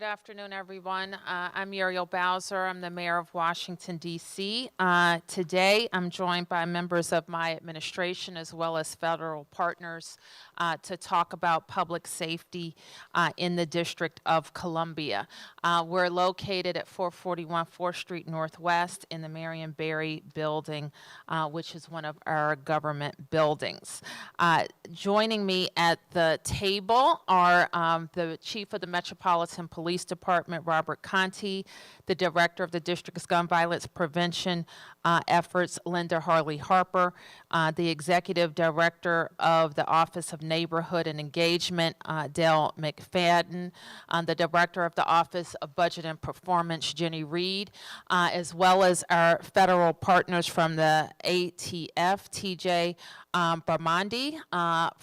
afternoon, everyone. I'm Muriel Bowser. I'm the mayor of Washington, D.C. Today, I'm joined by members of my administration as well as federal partners to talk about public safety in the District of Columbia. We're located at 441 4th Street Northwest in the Marion Barry building, which is one of our government buildings. Joining me at the table are the Chief of the Metropolitan Police Department, Robert Conti, the Director of the District's Gun Violence Prevention Efforts, Linda Harley Harper, the Executive Director of the Office of Neighborhood and Engagement, Dale McFadden, the Director of the Office of Budget and Performance, Jenny Reed, as well as our federal partners from the ATF, TJ Barmandi,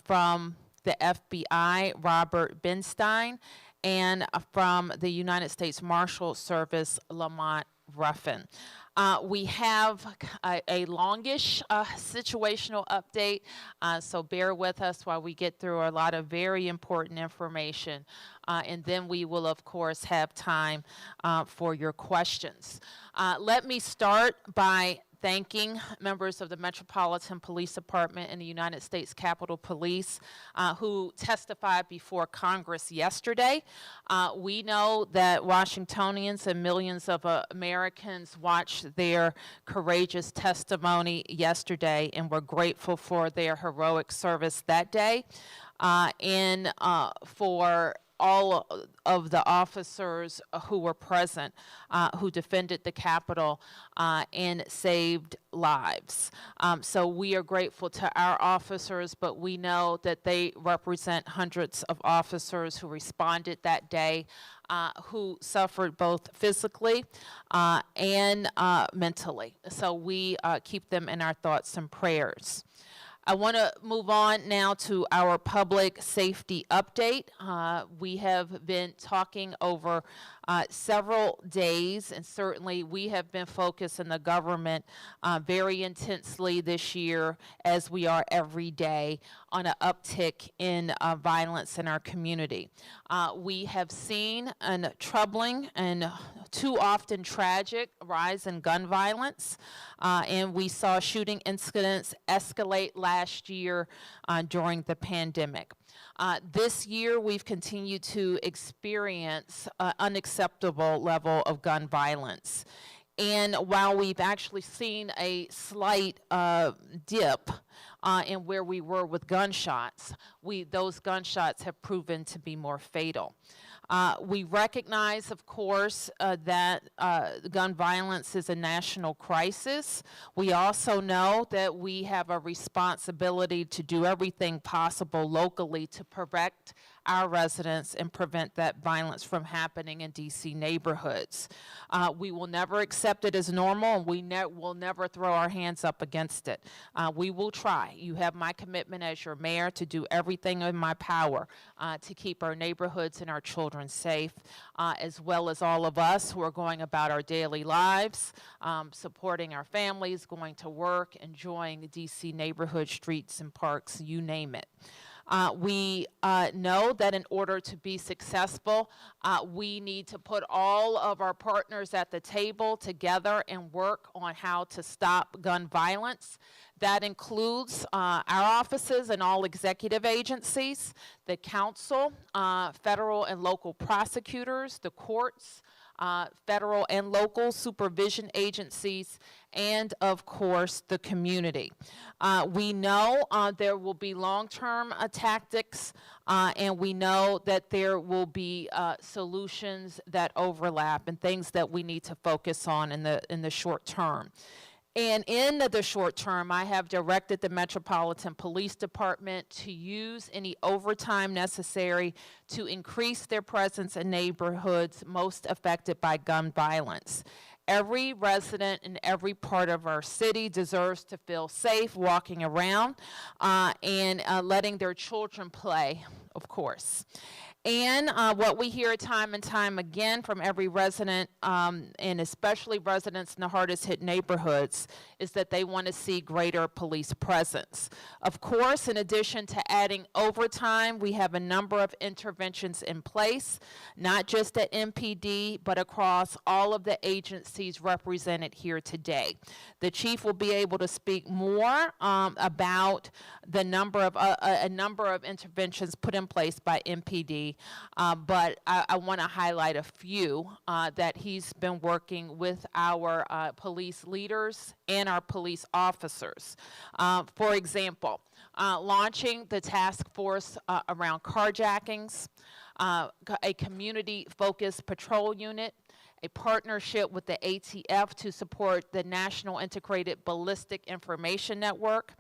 from the FBI, Robert Benstein, and from the United States Marshal Service, Lamont Ruffin. We have a longish situational update, so bear with us while we get through a lot of very important information, and then we will, of course, have time for your questions. Let me start by thanking members of the Metropolitan Police Department and the United States Capitol Police who testified before Congress yesterday. We know that Washingtonians and millions of Americans watched their courageous testimony yesterday, and we're grateful for their heroic service that day and for all of the officers who were present, who defended the Capitol and saved lives. So we are grateful to our officers, but we know that they represent hundreds of officers who responded that day, who suffered both physically and mentally. So we keep them in our thoughts and prayers. I want to move on now to our public safety update. We have been talking over several days, and certainly we have been focused in the government very intensely this year, as we are every day, on an uptick in violence in our community. We have seen a troubling and too often tragic rise in gun violence, and we saw shooting incidents escalate last year during the pandemic. This year, we've continued to experience unacceptable level of gun violence. And while we've actually seen a slight dip in where we were with gunshots, those gunshots have proven to be more fatal. We recognize, of course, that gun violence is a national crisis. We also know that we have a responsibility to do everything possible locally to protect our residents and prevent that violence from happening in DC neighborhoods. We will never accept it as normal, and we will never throw our hands up against it. We will try. You have my commitment as your mayor to do everything in my power to keep our neighborhoods and our children safe, as well as all of us who are going about our daily lives, supporting our families, going to work, enjoying DC neighborhood streets and parks, you name it. We know that in order to be successful, we need to put all of our partners at the table together and work on how to stop gun violence. That includes our offices and all executive agencies, the council, federal and local prosecutors, the courts, federal and local supervision agencies, and of course the community. We know there will be long-term tactics, and we know that there will be solutions that overlap and things that we need to focus on in the short term. And in the short term, I have directed the Metropolitan Police Department to use any overtime necessary to increase their presence in neighborhoods most affected by gun violence. Every resident in every part of our city deserves to feel safe walking around and letting their children play, of course. And what we hear time and time again from every resident, and especially residents in the hardest hit neighborhoods, is that they want to see greater police presence. Of course, in addition to adding overtime, we have a number of interventions in place, not just at MPD, but across all of the agencies represented here today. The chief will be able to speak more about the number of a number of interventions put in place by MPD, but I want to highlight a few that he's been working with our police leaders and our police officers. For example, launching the task force around carjackings, a community-focused patrol unit, a partnership with the ATF to support the National Integrated Ballistic Information Network,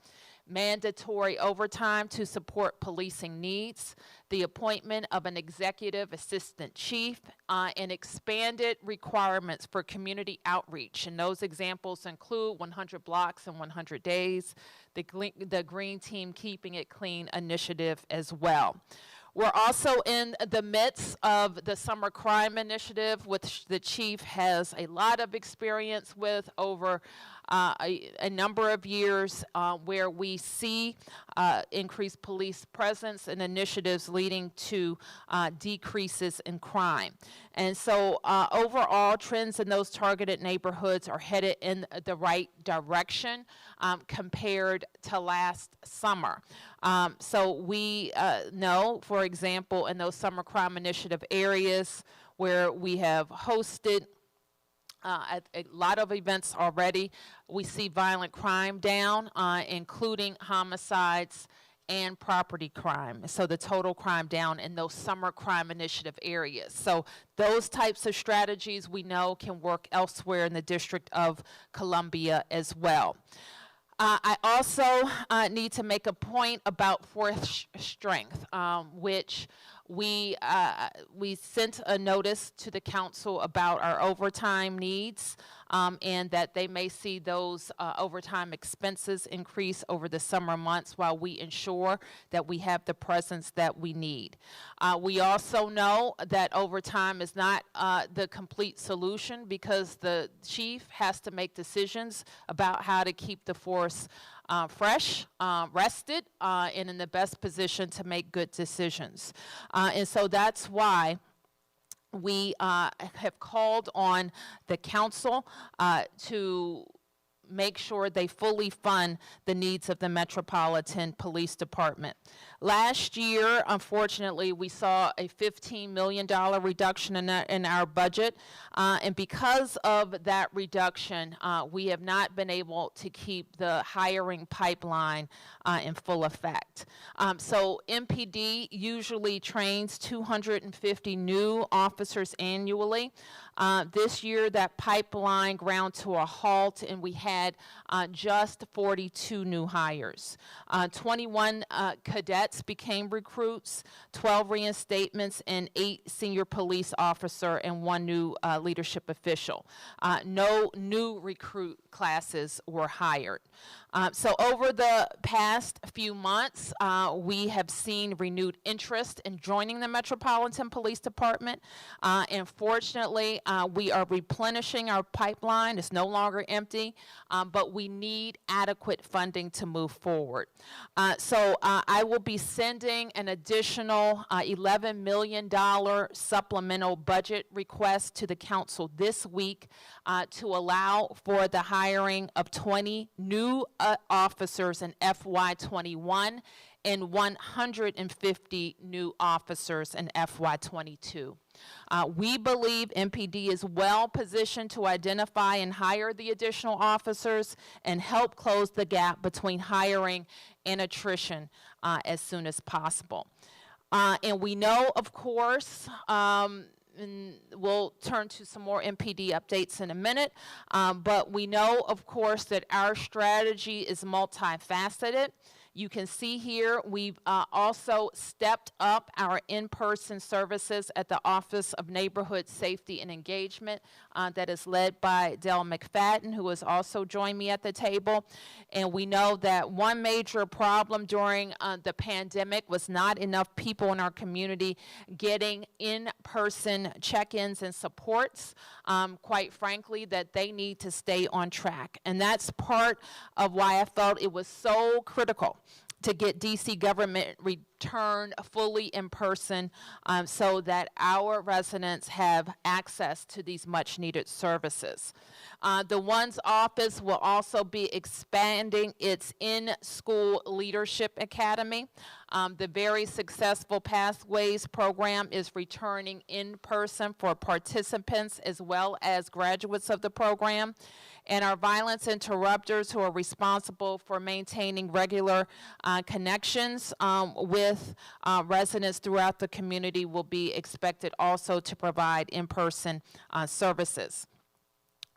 mandatory overtime to support policing needs, the appointment of an executive assistant chief, and expanded requirements for community outreach. And those examples include 100 blocks in 100 days, the Green Team Keeping It Clean initiative as well. We're also in the midst of the Summer Crime Initiative, which the chief has a lot of experience with over a number of years, where we see increased police presence and initiatives leading to decreases in crime. And so overall, trends in those targeted neighborhoods are headed in the right direction compared to last summer. So we know, for example, in those Summer Crime Initiative areas where we have hosted a lot of events already, we see violent crime down, including homicides and property crime. So the total crime down in those Summer Crime Initiative areas. So those types of strategies we know can work elsewhere in the District of Columbia as well. I also need to make a point about force strength, which we sent a notice to the council about our overtime needs, and that they may see those overtime expenses increase over the summer months while we ensure that we have the presence that we need. We also know that overtime is not the complete solution, because the chief has to make decisions about how to keep the force fresh, rested, and in the best position to make good decisions. And so that's why we have called on the council to make sure they fully fund the needs of the Metropolitan Police Department. Last year, unfortunately, we saw a $15 million reduction in our budget, and because of that reduction, we have not been able to keep the hiring pipeline in full effect. So MPD usually trains 250 new officers annually. This year, that pipeline ground to a halt, and we had just 42 new hires. 21 cadets became recruits, 12 reinstatements, and 8 senior police officer and 1 new leadership official. No new recruit classes were hired. So over the past few months, we have seen renewed interest in joining the Metropolitan Police Department. And fortunately, we are replenishing our pipeline. It's no longer empty, but we need adequate funding to move forward. So I will be sending an additional $11 million supplemental budget request to the council this week to allow for the hiring of 20 new officers in FY21 and 150 new officers in FY22. We believe MPD is well positioned to identify and hire the additional officers and help close the gap between hiring and attrition as soon as possible. And we know, of course, and we'll turn to some more MPD updates in a minute, but we know, of course, that our strategy is multifaceted. You can see here we've also stepped up our in-person services at the Office of Neighborhood Safety and Engagement that is led by Del McFadden, who has also joined me at the table. And we know that one major problem during the pandemic was not enough people in our community getting in-person check-ins and supports. Quite frankly, that they need to stay on track. And that's part of why I felt it was so critical to get DC government returned fully in person so that our residents have access to these much needed services. The ONE's office will also be expanding its in-school leadership academy. The very successful Pathways program is returning in person for participants as well as graduates of the program. And our violence interrupters, who are responsible for maintaining regular connections with residents throughout the community, will be expected also to provide in-person services.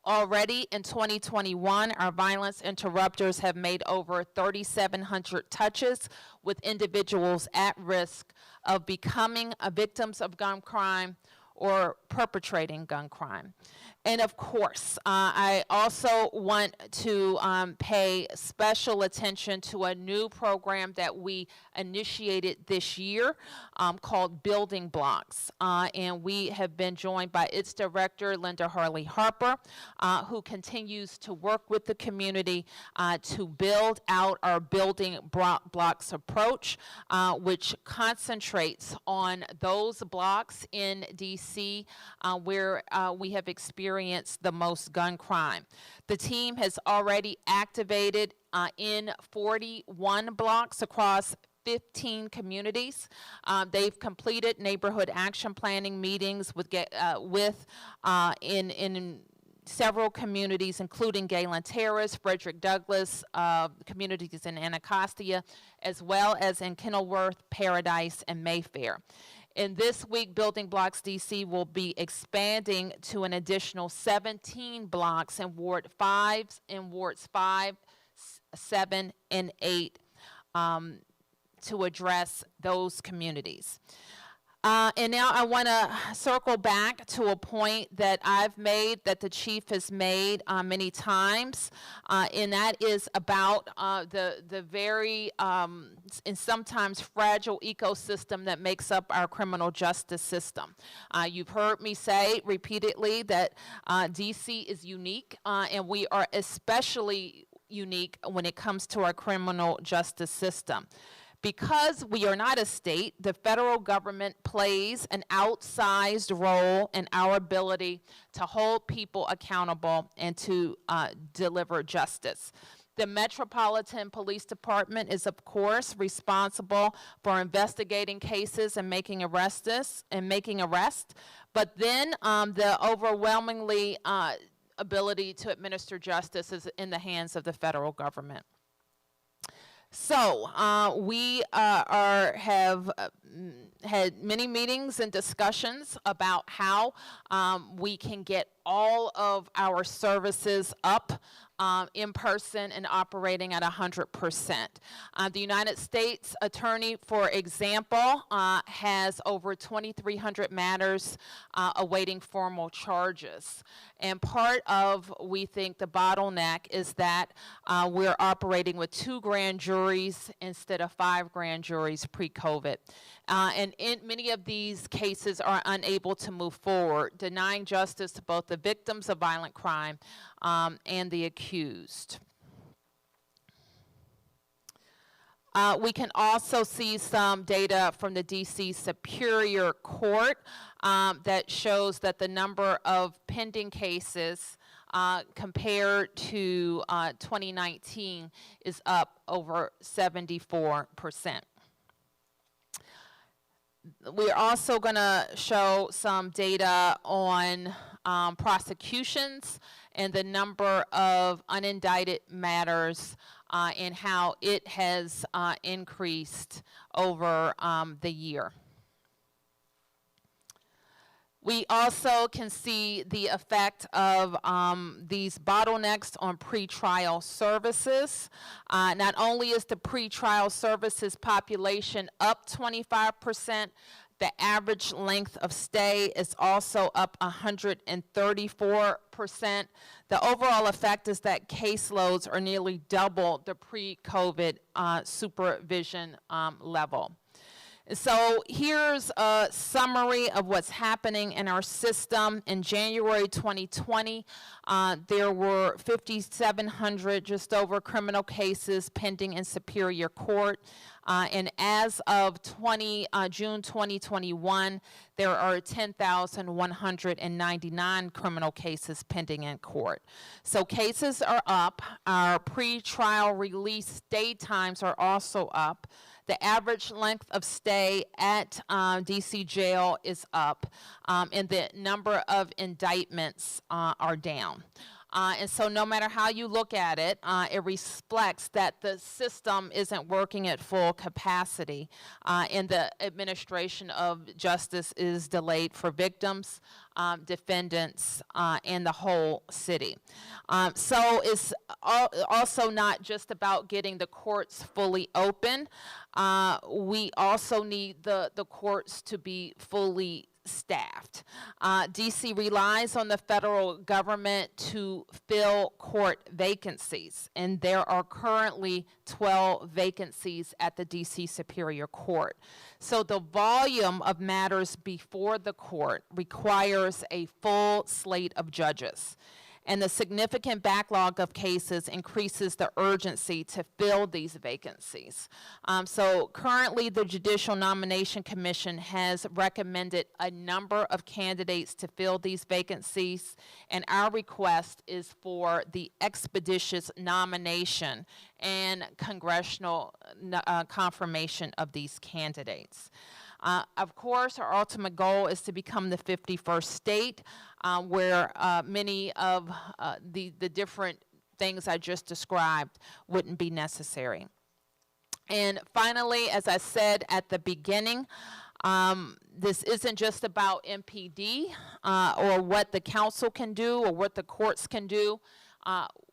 Already in 2021, our violence interrupters have made over 3,700 touches with individuals at risk of becoming victims of gun crime or perpetrating gun crime. And of course, I also want to pay special attention to a new program that we initiated this year called Building Blocks. And we have been joined by its director, Linda Harley Harper, who continues to work with the community to build out our Building Blocks approach, which concentrates on those blocks in DC where we have experienced the most gun crime. The team has already activated in 41 blocks across 15 communities. They've completed neighborhood action planning meetings in several communities, including Galen Terrace, Frederick Douglass, communities in Anacostia, as well as in Kenilworth, Paradise, and Mayfair. And this week, Building Blocks DC will be expanding to an additional 17 blocks in wards 5, 7, and 8 to address those communities. And now I want to circle back to a point that I've made, that the chief has made many times, and that is about the very and sometimes fragile ecosystem that makes up our criminal justice system. You've heard me say repeatedly that DC is unique, and we are especially unique when it comes to our criminal justice system. Because we are not a state, the federal government plays an outsized role in our ability to hold people accountable and to deliver justice. The Metropolitan Police Department is, of course, responsible for investigating cases and making arrests. But then the overwhelmingly ability to administer justice is in the hands of the federal government. So we have had many meetings and discussions about how we can get all of our services up in person and operating at 100%. The United States Attorney, for example, has over 2,300 matters awaiting formal charges. And part of, we think, the bottleneck is that we're operating with 2 grand juries instead of 5 grand juries pre-COVID. And many of these cases are unable to move forward, denying justice to both the victims of violent crime and the accused. We can also see some data from the DC Superior Court that shows that the number of pending cases compared to 2019 is up over 74%. We're also going to show some data on prosecutions and the number of unindicted matters and how it has increased over the year. We also can see the effect of these bottlenecks on pretrial services. Not only is the pretrial services population up 25%, the average length of stay is also up 134%. The overall effect is that caseloads are nearly double the pre-COVID supervision level. So here's a summary of what's happening in our system. In January 2020, there were 5,700, just over, criminal cases pending in Superior Court. And as of June 2021, there are 10,199 criminal cases pending in court. So cases are up. Our pretrial release stay times are also up. The average length of stay at DC jail is up, and the number of indictments are down. And so no matter how you look at it, it reflects that the system isn't working at full capacity, and the administration of justice is delayed for victims, defendants, and the whole city. So it's also not just about getting the courts fully open. We also need the courts to be fully staffed. DC relies on the federal government to fill court vacancies, and there are currently 12 vacancies at the DC Superior Court. So the volume of matters before the court requires a full slate of judges. And the significant backlog of cases increases the urgency to fill these vacancies. So currently, the Judicial Nomination Commission has recommended a number of candidates to fill these vacancies, and our request is for the expeditious nomination and congressional confirmation of these candidates. Of course, our ultimate goal is to become the 51st state, where many of the different things I just described wouldn't be necessary. And finally, as I said at the beginning, this isn't just about MPD or what the council can do or what the courts can do.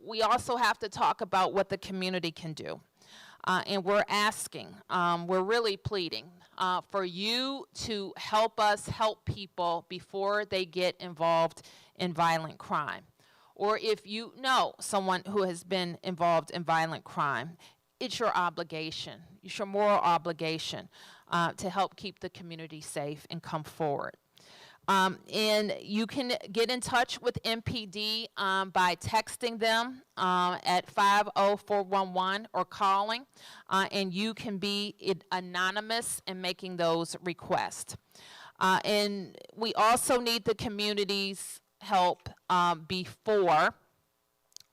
We also have to talk about what the community can do. And we're asking, we're really pleading for you to help us help people before they get involved in violent crime. Or if you know someone who has been involved in violent crime, it's your obligation, it's your moral obligation to help keep the community safe and come forward. And you can get in touch with MPD by texting them at 50411 or calling, and you can be anonymous in making those requests. And we also need the community's help before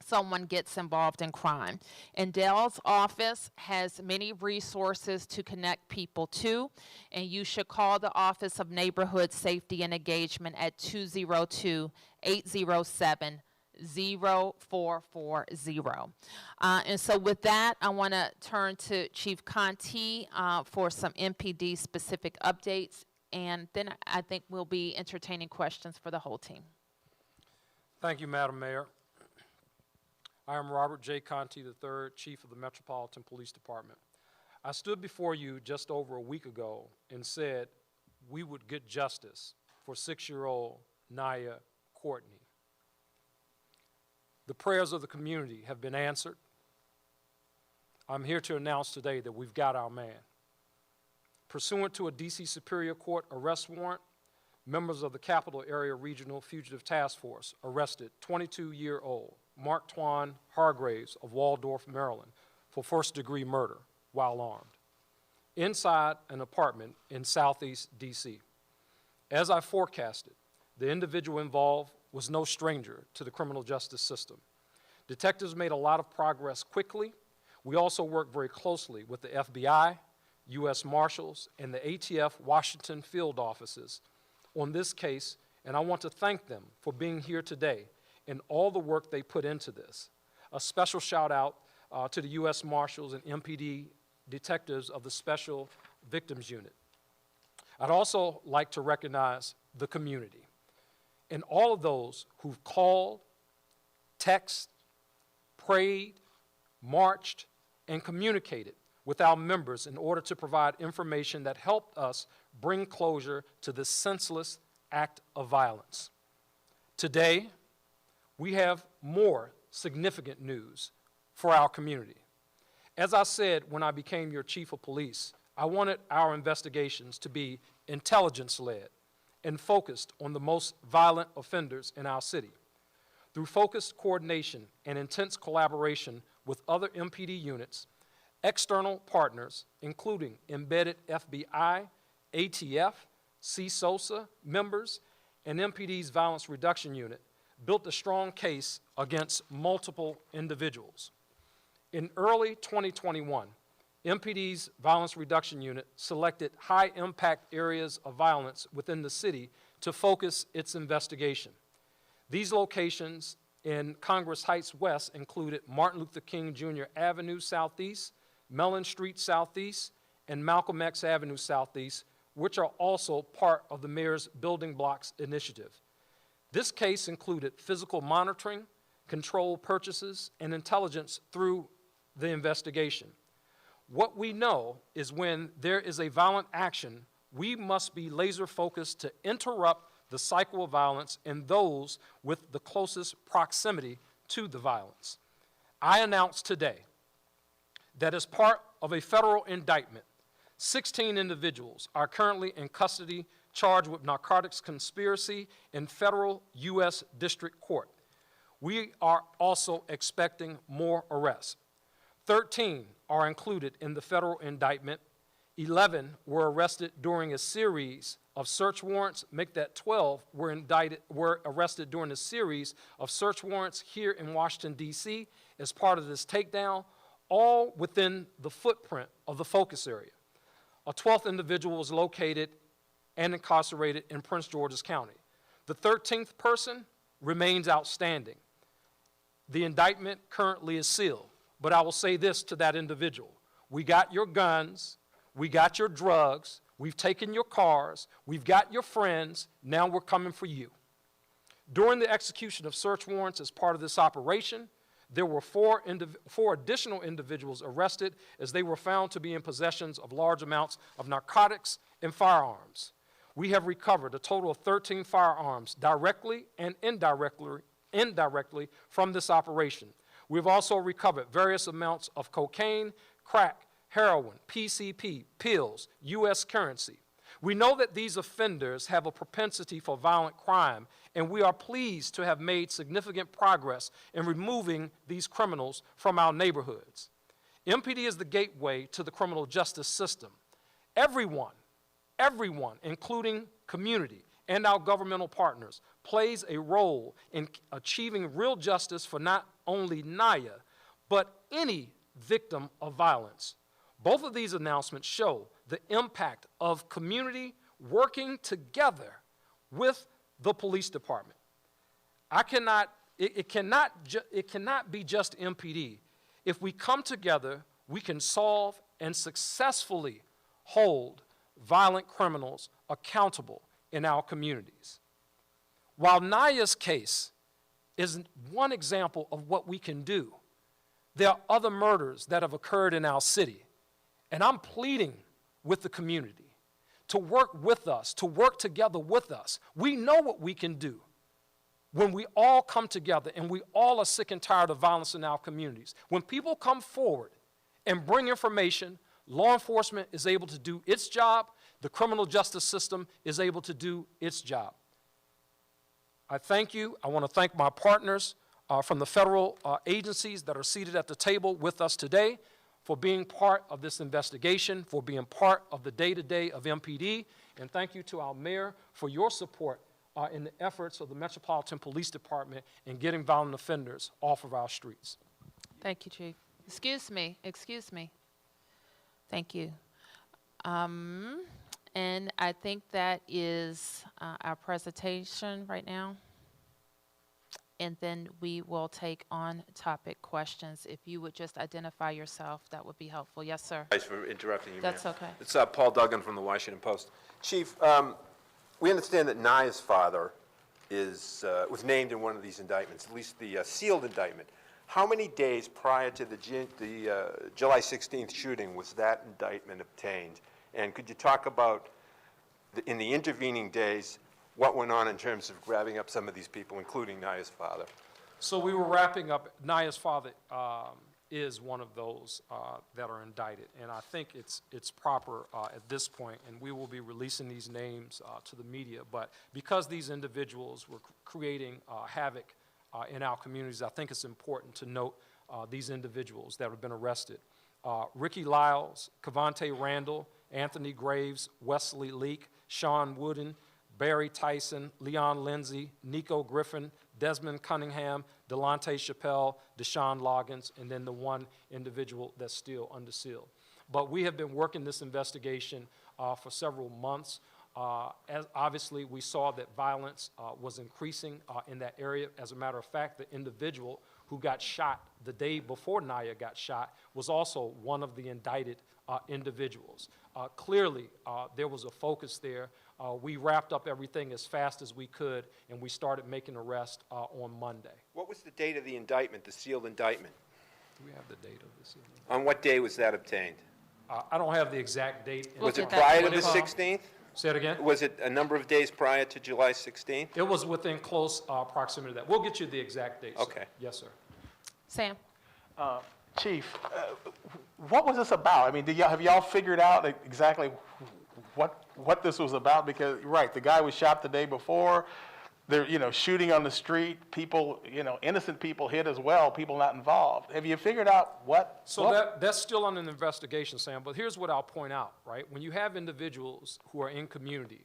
someone gets involved in crime. And Dell's office has many resources to connect people to, and you should call the Office of Neighborhood Safety and Engagement at 202-807-0440. And so with that, I want to turn to Chief Conti for some MPD specific updates, and then I think we'll be entertaining questions for the whole team. Thank you, Madam Mayor. I am Robert J. Conti III, Chief of the Metropolitan Police Department. I stood before you just over a week ago and said we would get justice for 6-year-old Naya Courtney. The prayers of the community have been answered. I'm here to announce today that we've got our man. Pursuant to a DC Superior Court arrest warrant, members of the Capital Area Regional Fugitive Task Force arrested 22-year-old Mark Twan Hargraves of Waldorf, Maryland, for first-degree murder while armed, inside an apartment in Southeast DC. As I forecasted, the individual involved was no stranger to the criminal justice system. Detectives made a lot of progress quickly. We also worked very closely with the FBI, U.S. Marshals, and the ATF Washington field offices on this case, and I want to thank them for being here today and all the work they put into this. A special shout out to the U.S. Marshals and MPD detectives of the Special Victims Unit. I'd also like to recognize the community. and all of those who've called, texted, prayed, marched, and communicated with our members in order to provide information that helped us bring closure to this senseless act of violence. Today, we have more significant news for our community. As I said when I became your chief of police, I wanted our investigations to be intelligence-led and focused on the most violent offenders in our city. Through focused coordination and intense collaboration with other MPD units, external partners, including embedded FBI, ATF, CSOSA members, and MPD's Violence Reduction Unit, built a strong case against multiple individuals. In early 2021, MPD's Violence Reduction Unit selected high-impact areas of violence within the city to focus its investigation. These locations in Congress Heights West included Martin Luther King Jr. Avenue Southeast, Mellon Street Southeast, and Malcolm X Avenue Southeast, which are also part of the Mayor's Building Blocks initiative. This case included physical monitoring, controlled purchases, and intelligence through the investigation. What we know is when there is a violent action, we must be laser focused to interrupt the cycle of violence and those with the closest proximity to the violence. I announce today that as part of a federal indictment, 16 individuals are currently in custody charged with narcotics conspiracy in federal U.S. District Court. We are also expecting more arrests. 13 are included in the federal indictment. 11 were arrested during a series of search warrants. Make that 12 were arrested during a series of search warrants here in Washington, D.C. as part of this takedown, all within the footprint of the focus area. A 12th individual was located and incarcerated in Prince George's County. The 13th person remains outstanding. The indictment currently is sealed, but I will say this to that individual. We got your guns, we got your drugs, we've taken your cars, we've got your friends, now we're coming for you. During the execution of search warrants as part of this operation, there were four additional individuals arrested as they were found to be in possession of large amounts of narcotics and firearms. We have recovered a total of 13 firearms directly and indirectly from this operation. We've also recovered various amounts of cocaine, crack, heroin, PCP, pills, U.S. currency. We know that these offenders have a propensity for violent crime, and we are pleased to have made significant progress in removing these criminals from our neighborhoods. MPD is the gateway to the criminal justice system. Everyone, including community and our governmental partners, plays a role in achieving real justice for not only Naya, but any victim of violence. Both of these announcements show the impact of community working together with the police department. It cannot be just MPD. If we come together, we can solve and successfully hold violent criminals accountable in our communities. While Naya's case is one example of what we can do, there are other murders that have occurred in our city, and I'm pleading with the community to work with us, to work together with us. We know what we can do when we all come together and we all are sick and tired of violence in our communities. When people come forward and bring information, law enforcement is able to do its job, the criminal justice system is able to do its job. I thank you. I want to thank my partners from the federal agencies that are seated at the table with us today for being part of this investigation, for being part of the day-to-day of MPD, and thank you to our mayor for your support in the efforts of the Metropolitan Police Department in getting violent offenders off of our streets. Thank you, Chief. Excuse me. Thank you. And I think that is our presentation right now. And then we will take on-topic questions. If you would just identify yourself, that would be helpful. Yes, sir. Thanks for interrupting you, That's ma'am. okay. It's Paul Duggan from the Washington Post. Chief, we understand that Naya's father was named in one of these indictments, at least the sealed indictment. How many days prior to the July 16th shooting was that indictment obtained? And could you talk about, in the intervening days, what went on in terms of grabbing up some of these people, including Naya's father? So we were wrapping up. Naya's father is one of those that are indicted, and I think it's proper at this point, and we will be releasing these names to the media. But because these individuals were creating havoc in our communities, I think it's important to note these individuals that have been arrested. Ricky Lyles, Cavante Randall, Anthony Graves, Wesley Leak, Sean Wooden, Barry Tyson, Leon Lindsay, Nico Griffin, Desmond Cunningham, Delonte Chappelle, Deshaun Loggins, and then the one individual that's still under seal. But we have been working this investigation for several months. As obviously, we saw that violence was increasing in that area. As a matter of fact, the individual who got shot the day before Naya got shot was also one of the indicted individuals. Clearly, there was a focus there. We wrapped up everything as fast as we could, and we started making arrests on Monday. What was the date of the indictment, the sealed indictment? Do we have the date of this? On what day was that obtained? I don't have the exact date. Was it prior to the 16th? Say it again? Was it a number of days prior to July 16th? It was within close proximity to that. We'll get you the exact date, sir. Okay. Yes, sir. Sam? Chief, what was this about? I mean, have y'all figured out exactly what this was about? Because, right, the guy was shot the day before. They're, shooting on the street. People, innocent people hit as well, people not involved. Have you figured out what? So that's still on an investigation, Sam, but here's what I'll point out, right? When you have individuals who are in community,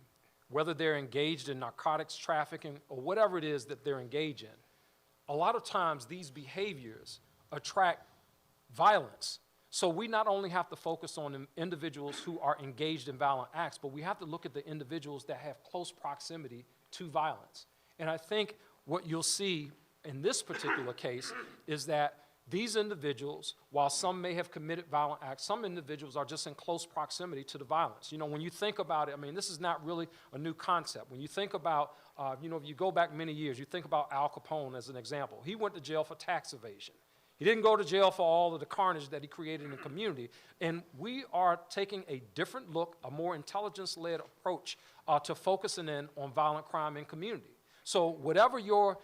whether they're engaged in narcotics trafficking or whatever it is that they're engaged in, a lot of times these behaviors attract violence. So we not only have to focus on individuals who are engaged in violent acts, but we have to look at the individuals that have close proximity to violence. And I think what you'll see in this particular case is that these individuals, while some may have committed violent acts, some individuals are just in close proximity to the violence. When you think about it, I mean, this is not really a new concept. When you think about, if you go back many years, you think about Al Capone as an example. He went to jail for tax evasion. He didn't go to jail for all of the carnage that he created in the community. And we are taking a different look, a more intelligence-led approach to focusing in on violent crime in community. So whatever your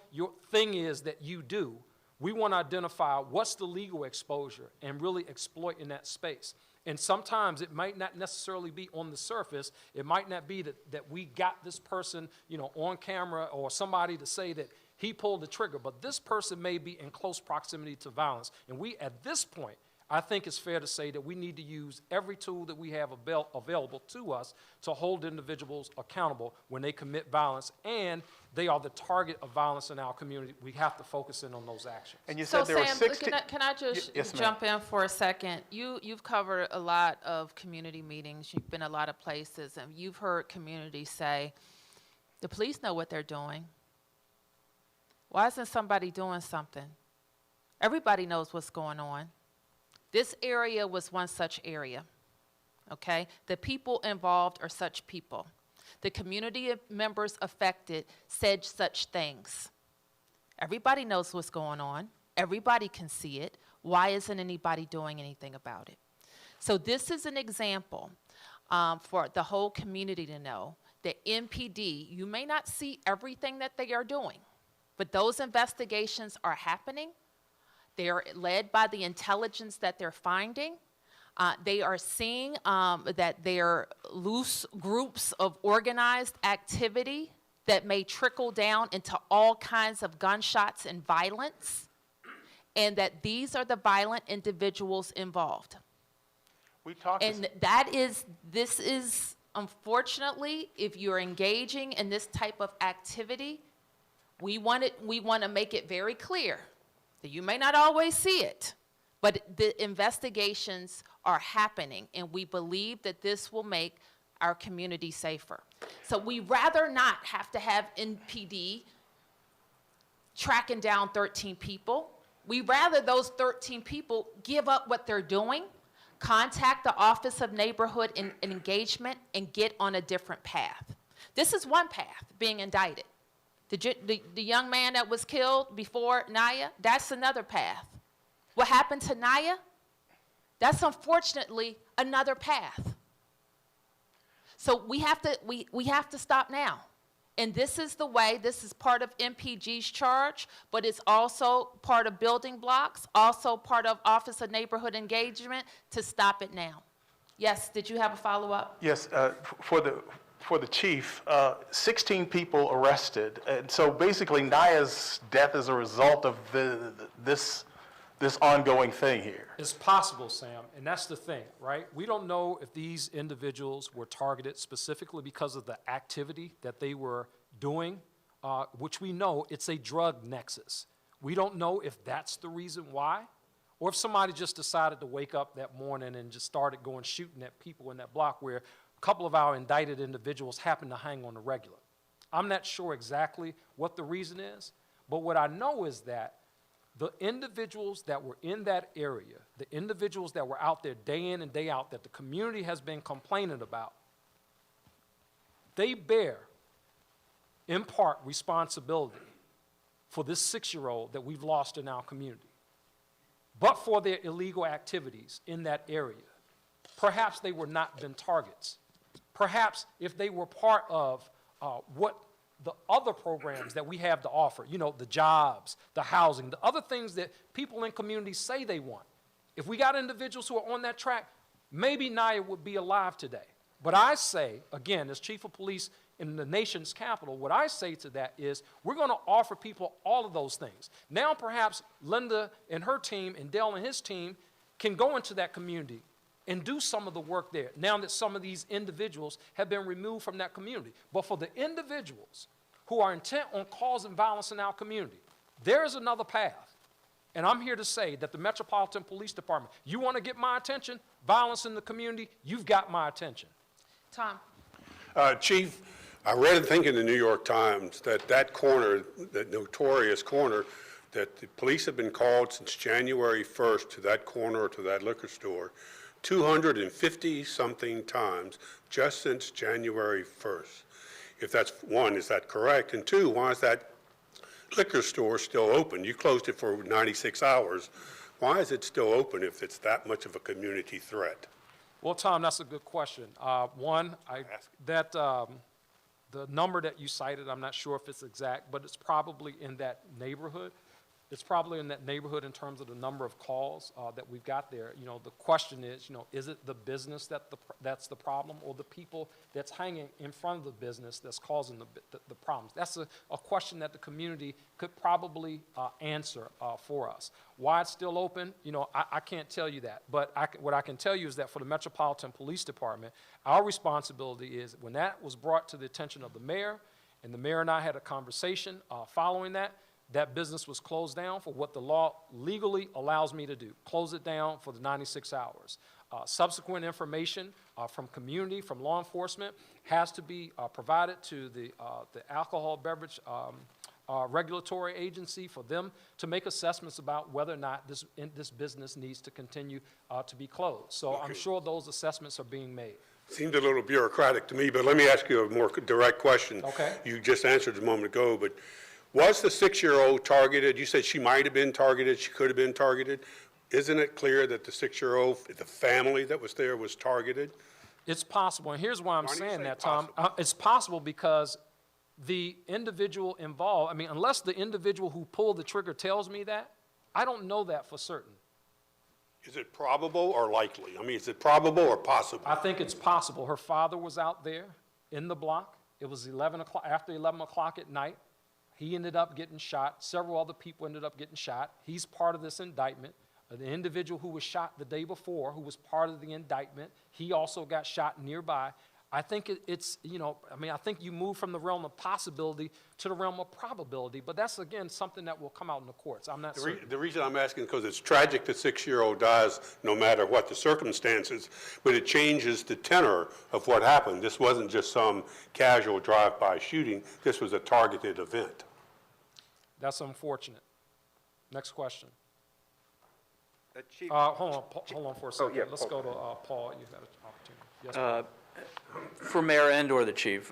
thing is that you do, we want to identify what's the legal exposure and really exploit in that space. And sometimes it might not necessarily be on the surface. It might not be that we got this person, on camera or somebody to say that he pulled the trigger, but this person may be in close proximity to violence. And we, at this point, I think it's fair to say that we need to use every tool that we have available to us to hold individuals accountable when they commit violence, and they are the target of violence in our community. We have to focus in on those actions. And you said there were 16. Can I just jump in for a second? You've covered a lot of community meetings. You've been a lot of places, and you've heard communities say, the police know what they're doing. Why isn't somebody doing something? Everybody knows what's going on. This area was one such area, okay? The people involved are such people. The community members affected said such things. Everybody knows what's going on. Everybody can see it. Why isn't anybody doing anything about it? So this is an example for the whole community to know that MPD, you may not see everything that they are doing, but those investigations are happening. They are led by the intelligence that they're finding. They are seeing that there are loose groups of organized activity that may trickle down into all kinds of gunshots and violence, and that these are the violent individuals involved. This is, unfortunately, if you're engaging in this type of activity, we want to make it very clear that you may not always see it, but the investigations are happening, and we believe that this will make our community safer. So we rather not have to have NPD tracking down 13 people. We rather those 13 people give up what they're doing, contact the Office of Neighborhood and Engagement, and get on a different path. This is one path, being indicted. The young man that was killed before Naya, that's another path. What happened to Naya, that's unfortunately another path. So we have to stop now. And this is the way, this is part of MPG's charge, but it's also part of building blocks, also part of Office of Neighborhood Engagement to stop it now. Yes, did you have a follow-up? Yes, for the chief, 16 people arrested. And so basically Naya's death is a result of this ongoing thing here. It's possible, Sam, and that's the thing, right? We don't know if these individuals were targeted specifically because of the activity that they were doing, which we know it's a drug nexus. We don't know if that's the reason why, or if somebody just decided to wake up that morning and just started going shooting at people in that block where a couple of our indicted individuals happen to hang on the regular. I'm not sure exactly what the reason is, but what I know is that the individuals that were in that area, the individuals that were out there day in and day out that the community has been complaining about, they bear, in part, responsibility for this 6-year-old that we've lost in our community. But for their illegal activities in that area, perhaps they were not been targets. Perhaps if they were part of what the other programs that we have to offer, you know, the jobs, the housing, the other things that people in communities say they want. If we got individuals who are on that track, maybe Naya would be alive today. But I say, again, as chief of police in the nation's capital, what I say to that is we're going to offer people all of those things. Now perhaps Linda and her team and Dale and his team can go into that community and do some of the work there, now that some of these individuals have been removed from that community. But for the individuals who are intent on causing violence in our community, there is another path. And I'm here to say that the Metropolitan Police Department, you want to get my attention, violence in the community, you've got my attention. Tom. Chief, I read and think in the New York Times that corner, that notorious corner, that the police have been called since January 1st to that corner or to that liquor store 250-something times just since January 1st. If that's, one, is that correct? And two, why is that liquor store still open? You closed it for 96 hours. Why is it still open if it's that much of a community threat? Well, Tom, that's a good question. One, the number that you cited, I'm not sure if it's exact, but it's probably in that neighborhood. It's probably in that neighborhood in terms of the number of calls that we've got there. You know, the question is, you know, is it the business that's the problem, or the people that's hanging in front of the business that's causing the problems? That's a question that the community could probably answer for us. Why it's still open, you know, I can't tell you that. But what I can tell you is that for the Metropolitan Police Department, our responsibility is when that was brought to the attention of the mayor, and the mayor and I had a conversation following that, that business was closed down for what the law legally allows me to do, close it down for the 96 hours. Subsequent information from community, from law enforcement, has to be provided to the alcohol beverage regulatory agency for them to make assessments about whether or not this business needs to continue to be closed. So okay. I'm sure those assessments are being made. Seemed a little bureaucratic to me, but let me ask you a more direct question. Okay. You just answered a moment ago, but was the 6-year-old targeted? You said she might have been targeted, she could have been targeted. Isn't it clear that the 6-year-old, the family that was there, was targeted? It's possible, and here's why I'm saying that, Tom. It's possible because the individual involved, I mean, unless the individual who pulled the trigger tells me that, I don't know that for certain. Is it probable or likely? I mean, is it probable or possible? I think it's possible. Her father was out there in the block. It was 11 o'clock, after 11 o'clock at night. He ended up getting shot. Several other people ended up getting shot. He's part of this indictment. The individual who was shot the day before, who was part of the indictment, he also got shot nearby. I think it's, you know, I mean, I think you move from the realm of possibility to the realm of probability, but that's, again, something that will come out in the courts. I'm not certain. The reason I'm asking is because it's tragic the 6-year-old dies no matter what the circumstances, but it changes the tenor of what happened. This wasn't just some casual drive-by shooting. This was a targeted event. That's unfortunate. Next question. Chief, Hold on for a second. yeah, Let's Paul. go to Paul. You've got an opportunity. Yes, Paul. For Mayor and/or the Chief,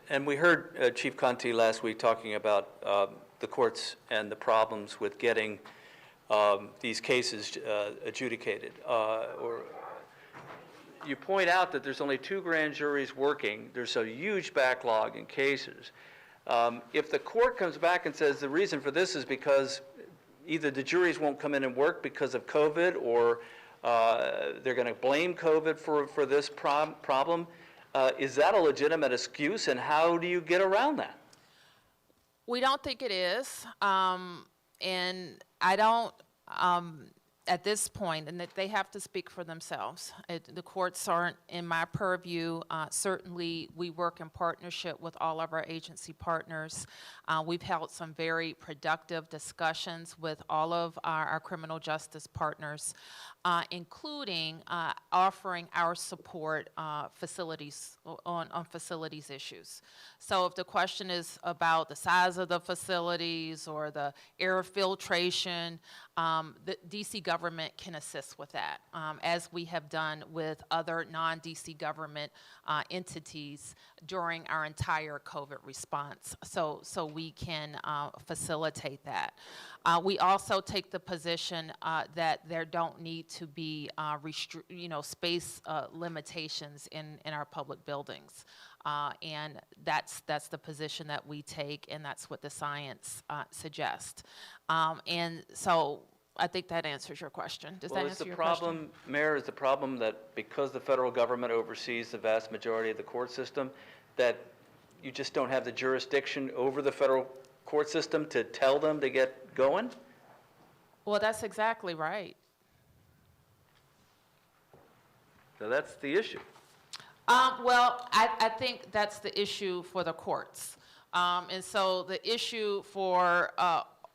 and we heard Chief Conti last week talking about the courts and the problems with getting these cases adjudicated. Or you point out that there's only 2 grand juries working. There's a huge backlog in cases. If the court comes back and says the reason for this is because either the juries won't come in and work because of COVID, or they're going to blame COVID for this problem, is that a legitimate excuse, and how do you get around that? We don't think it is, and I don't, at this point, and that they have to speak for themselves. The courts aren't in my purview. Certainly, we work in partnership with all of our agency partners. We've held some very productive discussions with all of our criminal justice partners, including offering our support facilities on facilities issues. So if the question is about the size of the facilities or the air filtration, the DC government can assist with that, as we have done with other non-DC government entities during our entire COVID response. So we can facilitate that. We also take the position that there don't need to be space limitations in our public buildings. And that's the position that we take, and that's what the science suggests. And so I think that answers your question. Does that answer your question? Mayor, is the problem that because the federal government oversees the vast majority of the court system, that you just don't have the jurisdiction over the federal court system to tell them to get going? Well, that's exactly right. So that's the issue. Well, I think that's the issue for the courts. And so the issue for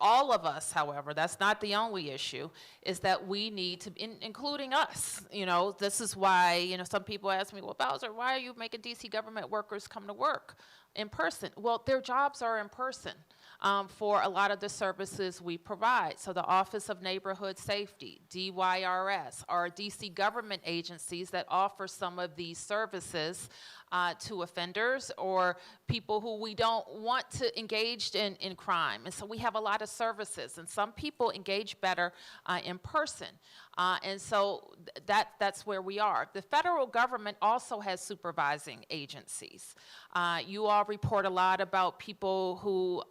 all of us, however, that's not the only issue, is that we need to, including us, this is why, some people ask me, well, Bowser, why are you making DC government workers come to work in person? Well, their jobs are in person. For a lot of the services we provide. So the Office of Neighborhood Safety, DYRS, are DC government agencies that offer some of these services to offenders or people who we don't want to engage in crime. And so we have a lot of services, and some people engage better in person. And so that's where we are. The federal government also has supervising agencies. You all report a lot about people who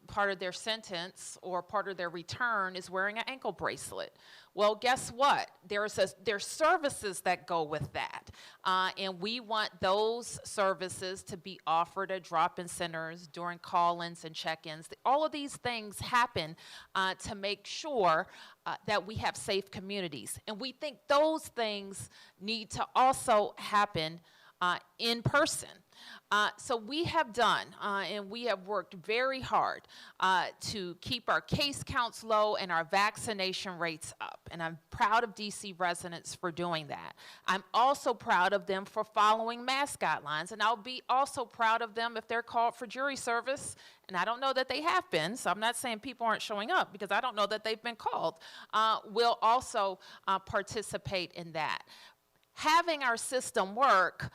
part of their sentence or part of their return is wearing an ankle bracelet. Well, guess what? There's services that go with that. And we want those services to be offered at drop-in centers during call-ins and check-ins. All of these things happen to make sure that we have safe communities. And we think those things need to also happen in person. So we have done, and we have worked very hard to keep our case counts low and our vaccination rates up. And I'm proud of DC residents for doing that. I'm also proud of them for following mask guidelines, and I'll be also proud of them if they're called for jury service. And I don't know that they have been, so I'm not saying people aren't showing up because I don't know that they've been called. We'll also participate in that. Having our system work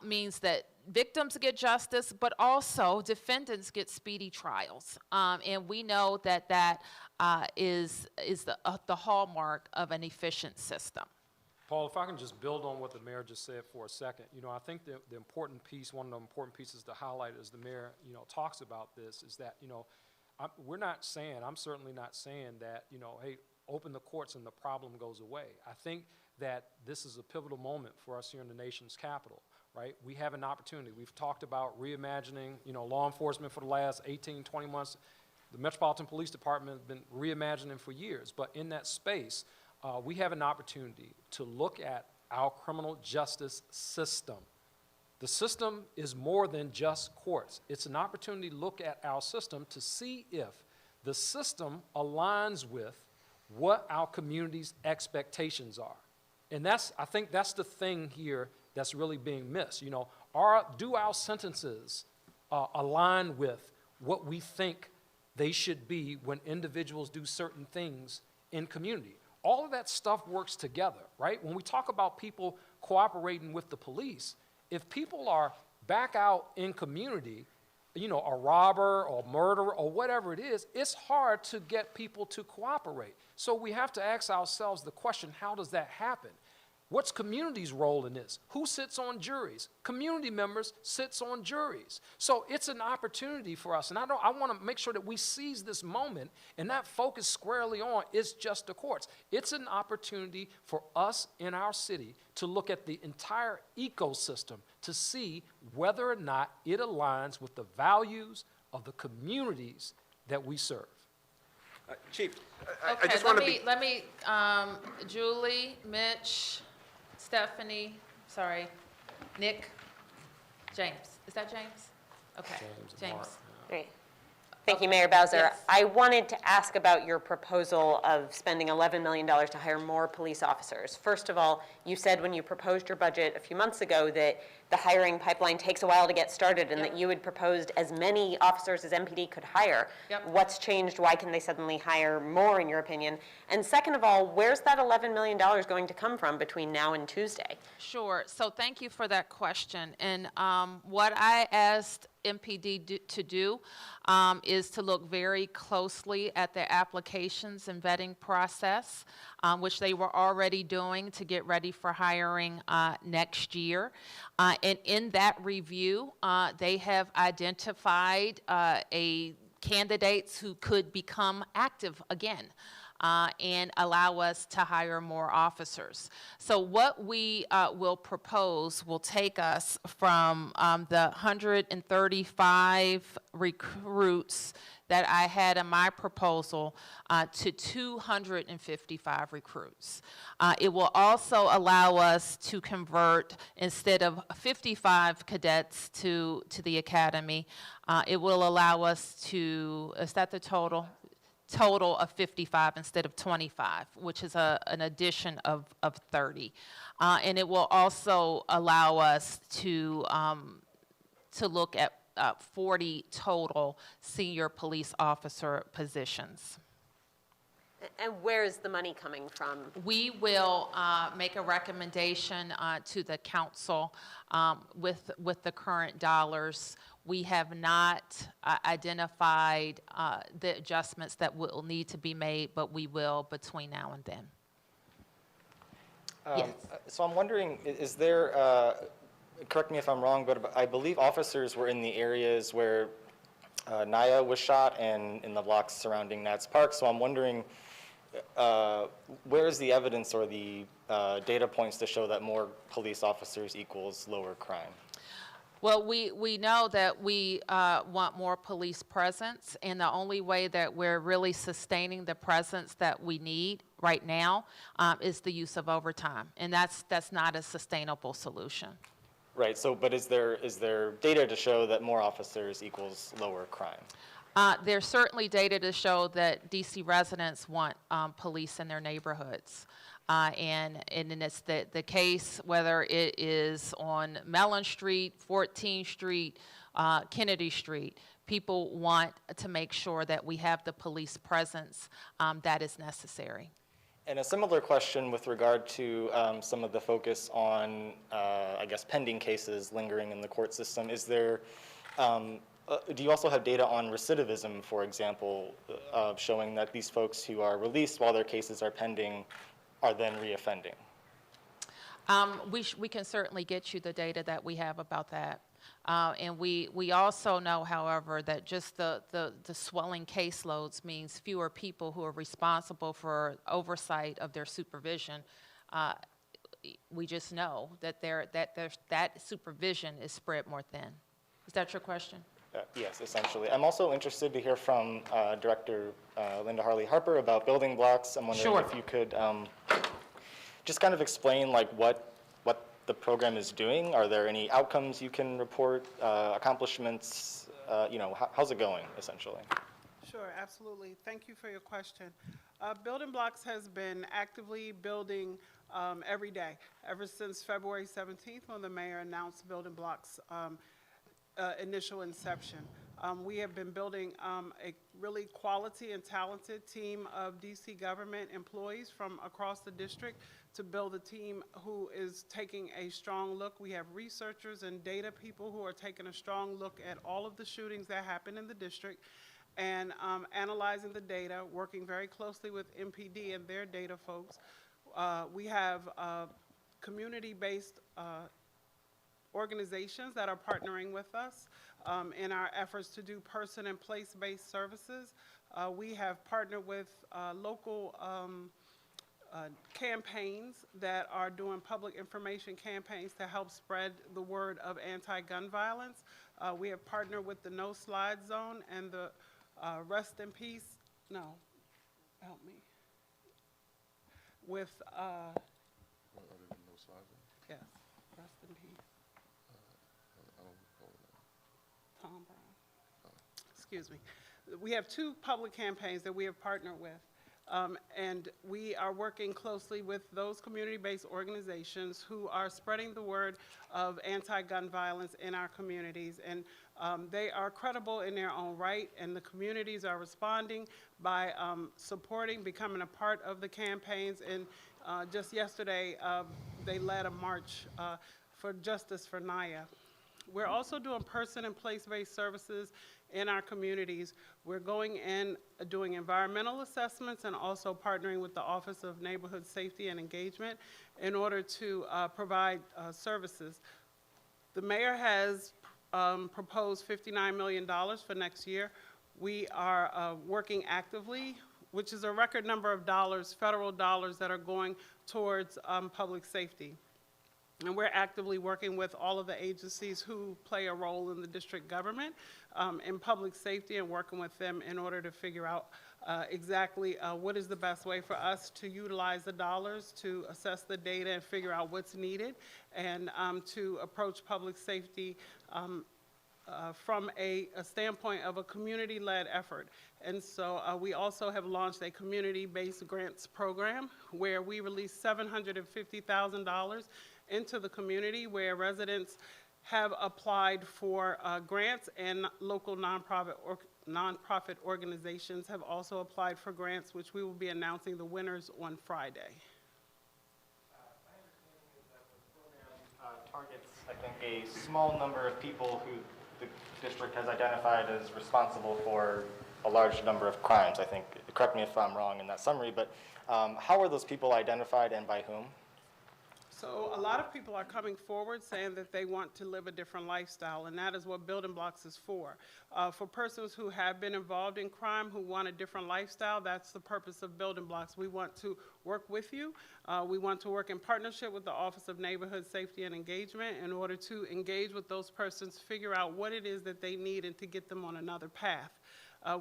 means that victims get justice, but also defendants get speedy trials. And we know that is the hallmark of an efficient system. Paul, if I can just build on what the mayor just said for a second. I think the important piece, one of the important pieces to highlight as the mayor, talks about this is that, I'm certainly not saying that, hey, open the courts and the problem goes away. I think that this is a pivotal moment for us here in the nation's capital, right? We have an opportunity. We've talked about reimagining, law enforcement for the last 18, 20 months. The Metropolitan Police Department has been reimagining for years, but in that space, we have an opportunity to look at our criminal justice system. The system is more than just courts. It's an opportunity to look at our system to see if the system aligns with what our community's expectations are. And I think that's the thing here that's really being missed. Do our sentences align with what we think they should be when individuals do certain things in community? All of that stuff works together, right? When we talk about people cooperating with the police. If people are back out in community, you know, a robber or murderer or whatever it is, it's hard to get people to cooperate. So we have to ask ourselves the question, how does that happen? What's community's role in this? Who sits on juries? Community members sits on juries. So it's an opportunity for us, and I want to make sure that we seize this moment and not focus squarely on it's just the courts. It's an opportunity for us in our city to look at the entire ecosystem to see whether or not it aligns with the values of the communities that we serve. Chief, Okay, I just want to be... let me, Julie, Mitch, Stephanie, sorry, Nick, James. Is that James? Okay, James. Great. Thank you, Mayor Bowser. Yes. I wanted to ask about your proposal of spending $11 million to hire more police officers. First of all, you said when you proposed your budget a few months ago that the hiring pipeline takes a while to get started and Yep. that you had proposed as many officers as MPD could hire. Yep. What's changed? Why can they suddenly hire more, in your opinion? And second of all, where's that $11 million going to come from between now and Tuesday? Sure. So thank you for that question. And what I asked MPD to do is to look very closely at the applications and vetting process, which they were already doing to get ready for hiring next year. And in that review, they have identified candidates who could become active again. And allow us to hire more officers. So what we will propose will take us from the 135 recruits that I had in my proposal to 255 recruits. It will also allow us to convert, instead of 55 cadets to the academy, it will allow us to, is that the total? Total of 55 instead of 25, which is an addition of 30. And it will also allow us to look at 40 total senior police officer positions. And where is the money coming from? We will make a recommendation to the council with the current dollars. We have not identified the adjustments that will need to be made, but we will between now and then. Yes. So I'm wondering, is there, correct me if I'm wrong, but I believe officers were in the areas where Naya was shot and in the blocks surrounding Nats Park. So I'm wondering, where is the evidence or the data points to show that more police officers equals lower crime? Well, we know that we want more police presence, and the only way that we're really sustaining the presence that we need right now is the use of overtime, and that's not a sustainable solution. Right. So, but is there data to show that more officers equals lower crime? There's certainly data to show that DC residents want police in their neighborhoods. And it's the case whether it is on Mellon Street, 14th Street, Kennedy Street. People want to make sure that we have the police presence that is necessary. And a similar question with regard to some of the focus on, I guess, pending cases lingering in the court system. Is there, do you also have data on recidivism, for example, showing that these folks who are released while their cases are pending are then reoffending? We can certainly get you the data that we have about that. And we also know, however, that just the swelling caseloads means fewer people who are responsible for oversight of their supervision. We just know that that supervision is spread more thin. Is that your question? Yes, essentially. I'm also interested to hear from Director Linda Harley-Harper about building blocks. I'm wondering Sure. if you could just kind of explain like what the program is doing. Are there any outcomes you can report, accomplishments? You know, how's it going, essentially? Sure, absolutely. Thank you for your question. Building Blocks has been actively building every day, ever since February 17th when the mayor announced Building Blocks' initial inception. We have been building a really quality and talented team of DC government employees from across the district to build a team who is taking a strong look. We have researchers and data people who are taking a strong look at all of the shootings that happen in the district and analyzing the data, working very closely with MPD and their data folks. We have community-based organizations that are partnering with us in our efforts to do person and place-based services. We have partnered with local campaigns that are doing public information campaigns to help spread the word of anti-gun violence. We have partnered with the No Slide Zone and the Rest in Peace, no, help me, with, yes, Rest in Peace. Tom Brown. Excuse me. We have two public campaigns that we have partnered with. And we are working closely with those community-based organizations who are spreading the word of anti-gun violence in our communities. And they are credible in their own right, and the communities are responding by supporting, becoming a part of the campaigns. And just yesterday, they led a march for justice for Naya. We're also doing person and place-based services in our communities. We're going in, doing environmental assessments and also partnering with the Office of Neighborhood Safety and Engagement in order to provide services. The mayor has proposed $59 million for next year. We are working actively, which is a record number of dollars, federal dollars, that are going towards public safety. And we're actively working with all of the agencies who play a role in the district government in public safety and working with them in order to figure out exactly what is the best way for us to utilize the dollars, to assess the data and figure out what's needed, and to approach public safety from a standpoint of a community-led effort. And so we also have launched a community-based grants program where we released $750,000 into the community, where residents have applied for grants, and local nonprofit organizations have also applied for grants, which we will be announcing the winners on Friday. My understanding is that the program targets, I think, a small number of people who the district has identified as responsible for a large number of crimes, I think. Correct me if I'm wrong in that summary, but how are those people identified and by whom? So a lot of people are coming forward saying that they want to live a different lifestyle, and that is what Building Blocks is for. For persons who have been involved in crime, who want a different lifestyle, that's the purpose of Building Blocks. We want to work with you. We want to work in partnership with the Office of Neighborhood Safety and Engagement in order to engage with those persons, figure out what it is that they need, and to get them on another path.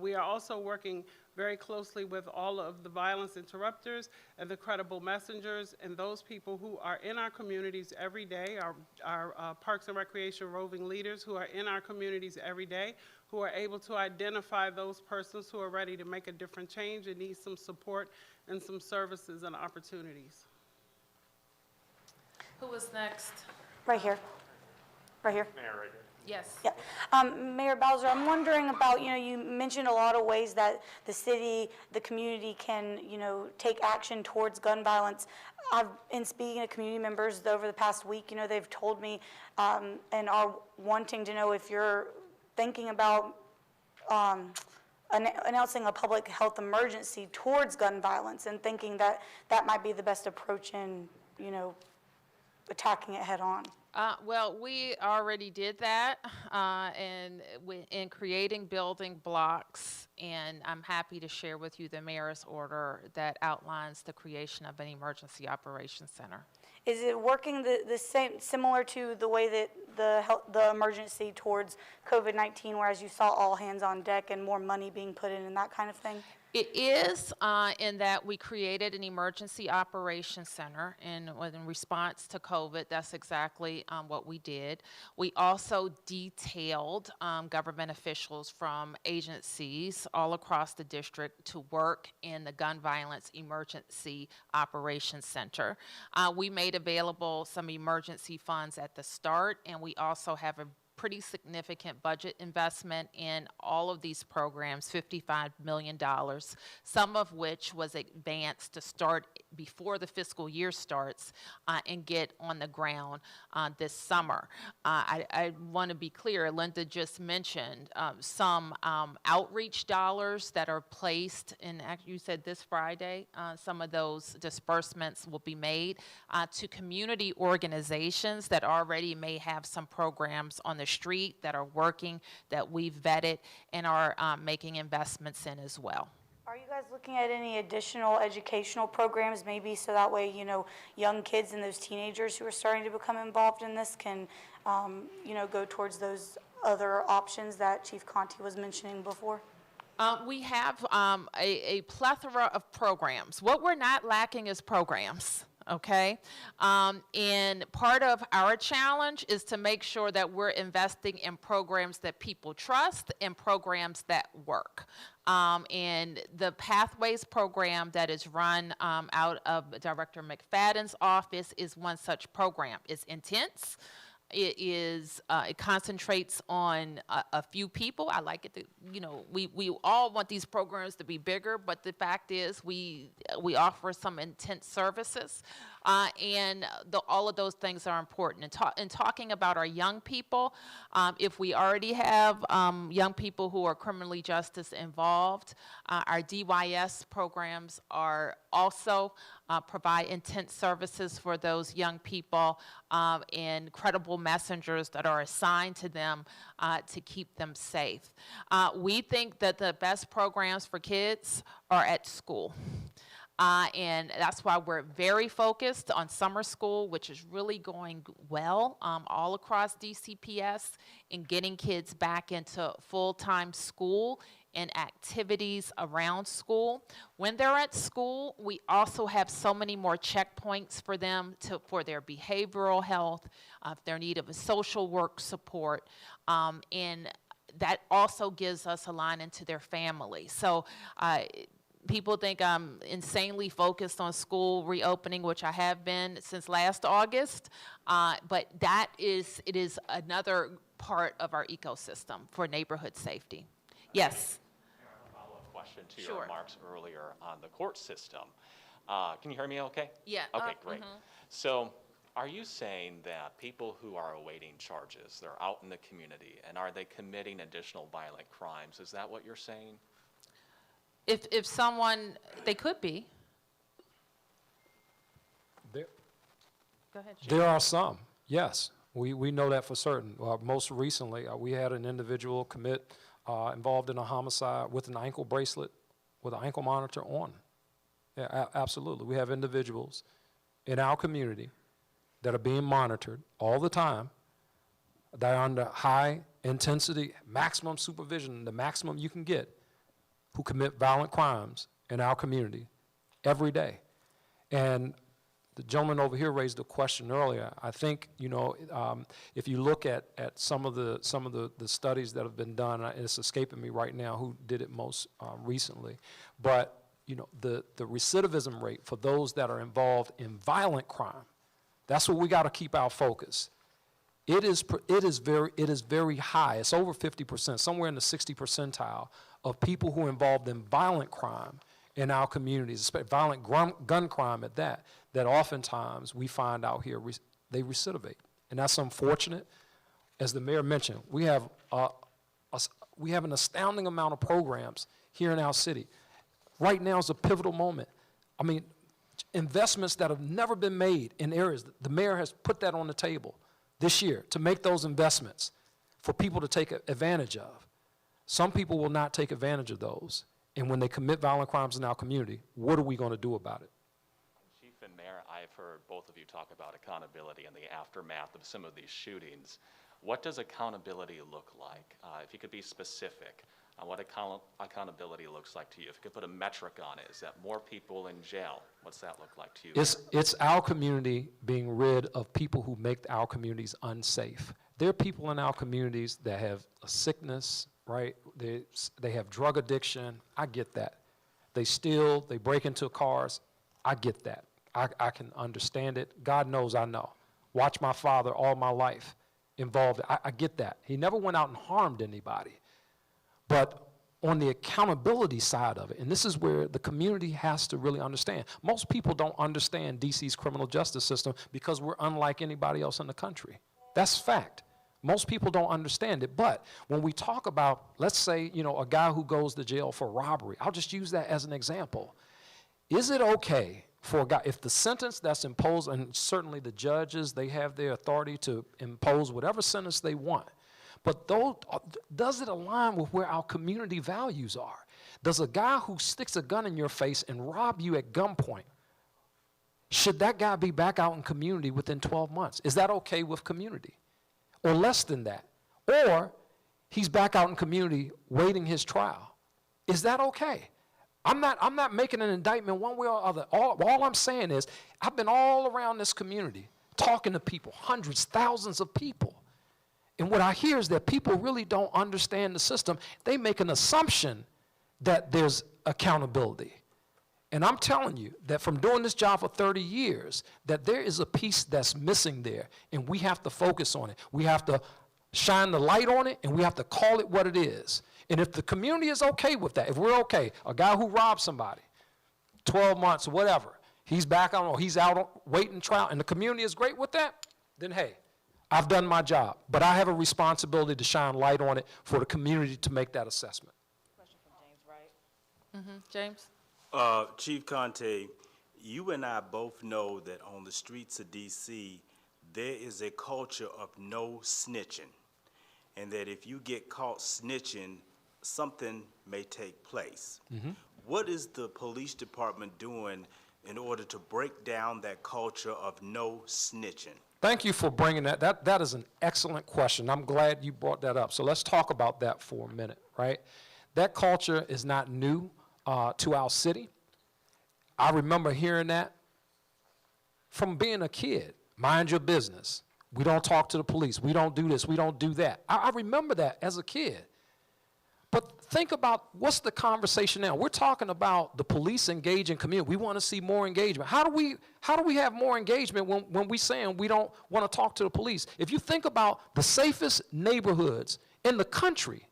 We are also working very closely with all of the violence interrupters and the credible messengers and those people who are in our communities every day, our Parks and Recreation roving leaders who are in our communities every day, who are able to identify those persons who are ready to make a different change and need some support and some services and opportunities. Who is next? Right here. Right here. Mayor, right here. Yes. Yeah. Mayor Bowser, I'm wondering about, you mentioned a lot of ways that the city, the community can, take action towards gun violence. I've been speaking to community members over the past week, they've told me and are wanting to know if you're thinking about announcing a public health emergency towards gun violence and thinking that that might be the best approach in, attacking it head on. Well, we already did that in creating building blocks, and I'm happy to share with you the mayor's order that outlines the creation of an emergency operations center. Is it working the same, similar to the way that the emergency towards COVID-19, whereas you saw all hands on deck and more money being put in and that kind of thing? It is in that we created an emergency operations center in response to COVID. That's exactly what we did. We also detailed government officials from agencies all across the district to work in the gun violence emergency operations center. We made available some emergency funds at the start, and we also have pretty significant budget investment in all of these programs, $55 million, some of which was advanced to start before the fiscal year starts and get on the ground this summer. I want to be clear, Linda just mentioned some outreach dollars that are placed in, you said this Friday, some of those disbursements will be made to community organizations that already may have some programs on the street that are working, that we've vetted and are making investments in as well. Are you guys looking at any additional educational programs, maybe so that way, you know, young kids and those teenagers who are starting to become involved in this can, you know, go towards those other options that Chief Conti was mentioning before? We have a plethora of programs. What we're not lacking is programs. Okay, and part of our challenge is to make sure that we're investing in programs that people trust and programs that work. And the Pathways program that is run out of Director McFadden's office is one such program. It's intense. It concentrates on a few people. I like it to, you know, we all want these programs to be bigger, but the fact is we offer some intense services, and all of those things are important. In talking about our young people, if we already have young people who are criminally justice involved, our DYS programs are also provide intense services for those young people and credible messengers that are assigned to them to keep them safe. We think that the best programs for kids are at school. And that's why we're very focused on summer school, which is really going well all across DCPS, and getting kids back into full-time school and activities around school. When they're at school, we also have so many more checkpoints for them for their behavioral health, if they're in need of a social work support, and that also gives us a line into their family. So people think I'm insanely focused on school reopening, which I have been since last August, but it is another part of our ecosystem for neighborhood safety. Yes? Question to Sure. your remarks earlier on the court system. Can you hear me okay? Yeah. Okay, great. So are you saying that people who are awaiting charges, they're out in the community, and are they committing additional violent crimes? Is that what you're saying? If someone, they could be. There, Go ahead, Chief. there are some, yes. We know that for certain. Most recently, we had an individual commit involved in a homicide with an ankle bracelet, with an ankle monitor on. Yeah, absolutely. We have individuals in our community that are being monitored all the time. They're under high intensity, maximum supervision, the maximum you can get, who commit violent crimes in our community every day. And the gentleman over here raised a question earlier. I think, you know, if you look at some of the studies that have been done, and it's escaping me right now who did it most recently, but you know, the recidivism rate for those that are involved in violent crime, that's what we got to keep our focus. It is very high. It's over 50%, somewhere in the 60 percentile of people who are involved in violent crime in our communities, violent gun crime at that oftentimes we find out here they recidivate. And that's unfortunate. As the mayor mentioned, we have an astounding amount of programs here in our city. Right now is a pivotal moment. I mean, investments that have never been made in areas, the mayor has put that on the table this year to make those investments for people to take advantage of. Some people will not take advantage of those. And when they commit violent crimes in our community, what are we going to do about it? Chief and Mayor, I've heard both of you talk about accountability in the aftermath of some of these shootings. What does accountability look like? If you could be specific on what accountability looks like to you. If you could put a metric on it, is that more people in jail? What's that look like to you? It's our community being rid of people who make our communities unsafe. There are people in our communities that have a sickness, right? They have drug addiction. I get that. They steal, they break into cars. I get that. I can understand it. God knows I know. Watch my father all my life. involved. I get that. He never went out and harmed anybody. But on the accountability side of it, and this is where the community has to really understand. Most people don't understand DC's criminal justice system because we're unlike anybody else in the country. That's fact. Most people don't understand it. But when we talk about, let's say, you know, a guy who goes to jail for robbery, I'll just use that as an example. Is it okay for a guy, if the sentence that's imposed, and certainly the judges, they have their authority to impose whatever sentence they want, but does it align with where our community values are? Does a guy who sticks a gun in your face and rob you at gunpoint, should that guy be back out in community within 12 months? Is that okay with community? Or less than that? Or he's back out in community waiting his trial. Is that okay? I'm not making an indictment one way or other. All I'm saying is I've been all around this community talking to people, hundreds, thousands of people. And what I hear is that people really don't understand the system. They make an assumption that there's accountability. And I'm telling you that from doing this job for 30 years, that there is a piece that's missing there, and we have to focus on it. We have to shine the light on it, and we have to call it what it is. And if the community is okay with that, if we're okay, a guy who robbed somebody, 12 months or whatever, he's back on, or he's out waiting trial, and the community is great with that, then hey, I've done my job, but I have a responsibility to shine light on it for the community to make that assessment. Question from James, right? James? Chief Conte, you and I both know that on the streets of D.C., there is a culture of no snitching, and that if you get caught snitching, something may take place. What is the police department doing in order to break down that culture of no snitching? Thank you for bringing that. That is an excellent question. I'm glad you brought that up. So let's talk about that for a minute, right? That culture is not new to our city. I remember hearing that from being a kid. Mind your business. We don't talk to the police. We don't do this. We don't do that. I remember that as a kid. But think about what's the conversation now. We're talking about the police engaging community. We want to see more engagement. How do we have more engagement when we're saying we don't want to talk to the police? If you think about the safest neighborhoods in the country,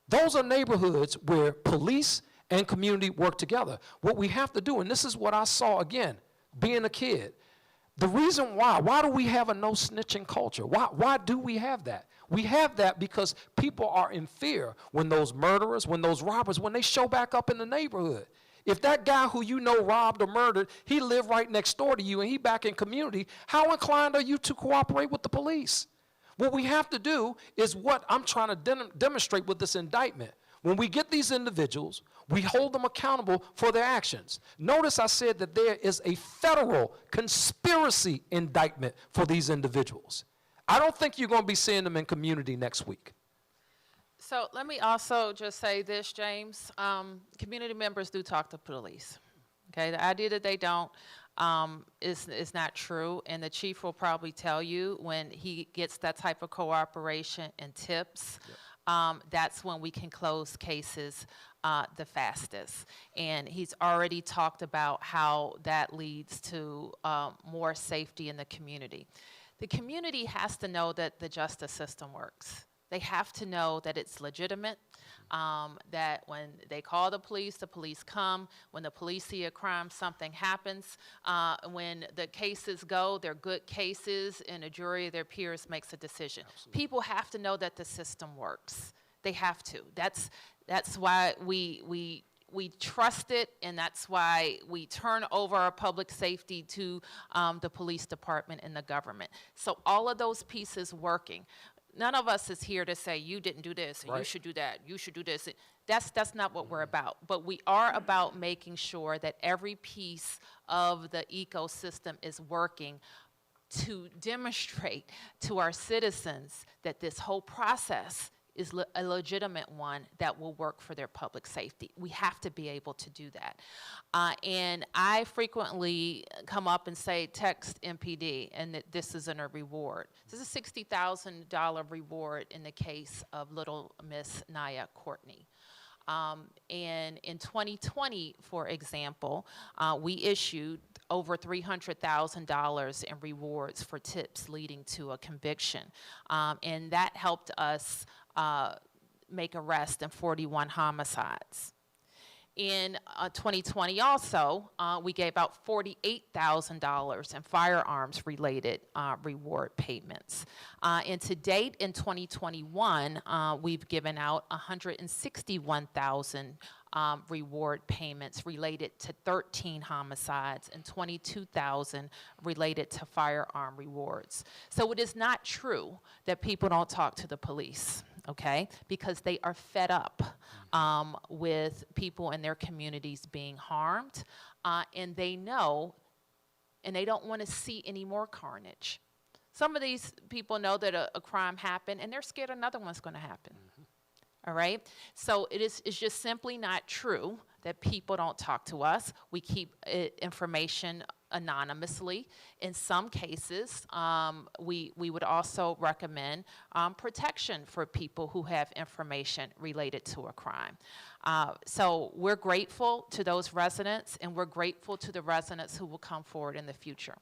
those are neighborhoods where police and community work together. What we have to do, and this is what I saw again, being a kid, the reason why do we have a no snitching culture? Why do we have that? We have that because people are in fear when those murderers, when those robbers, when they show back up in the neighborhood. If that guy who you know robbed or murdered, he lived right next door to you and he back in community, how inclined are you to cooperate with the police? What we have to do is what I'm trying to demonstrate with this indictment. When we get these individuals, we hold them accountable for their actions. Notice I said that there is a federal conspiracy indictment for these individuals. I don't think you're going to be seeing them in community next week. So let me also just say this, James. Community members do talk to police. Okay, the idea that they don't is not true, and the chief will probably tell you when he gets that type of cooperation and tips. That's when we can close cases the fastest. And he's already talked about how that leads to more safety in the community. The community has to know that the justice system works. They have to know that it's legitimate, that when they call the police come. When the police see a crime, something happens. When the cases go, they're good cases, and a jury of their peers makes a decision. Absolutely. People have to know that the system works. They have to. That's why we trust it, and that's why we turn over our public safety to the police department and the government. So all of those pieces working. None of us is here to say you didn't do this and you should do that, you should do this. That's not what we're about. But we are about making sure that every piece of the ecosystem is working to demonstrate to our citizens that this whole process is a legitimate one that will work for their public safety. We have to be able to do that. And I frequently come up and say, text MPD, and that this isn't a reward. This is a $60,000 reward in the case of little Miss Naya Courtney. And in 2020, for example, we issued over $300,000 in rewards for tips leading to a conviction. And that helped us make arrests in 41 homicides. In 2020 also, we gave out $48,000 in firearms-related reward payments. And to date in 2021, we've given out $161,000 reward payments related to 13 homicides and $22,000 related to firearm rewards. So it is not true that people don't talk to the police, okay? Because they are fed up with people in their communities being harmed, and they know, and they don't want to see any more carnage. Some of these people know that a crime happened, and they're scared another one's going to happen. All right? So it's just simply not true that people don't talk to us. We keep information anonymously. In some cases, we would also recommend protection for people who have information related to a crime. So we're grateful to those residents, and we're grateful to the residents who will come forward in the future.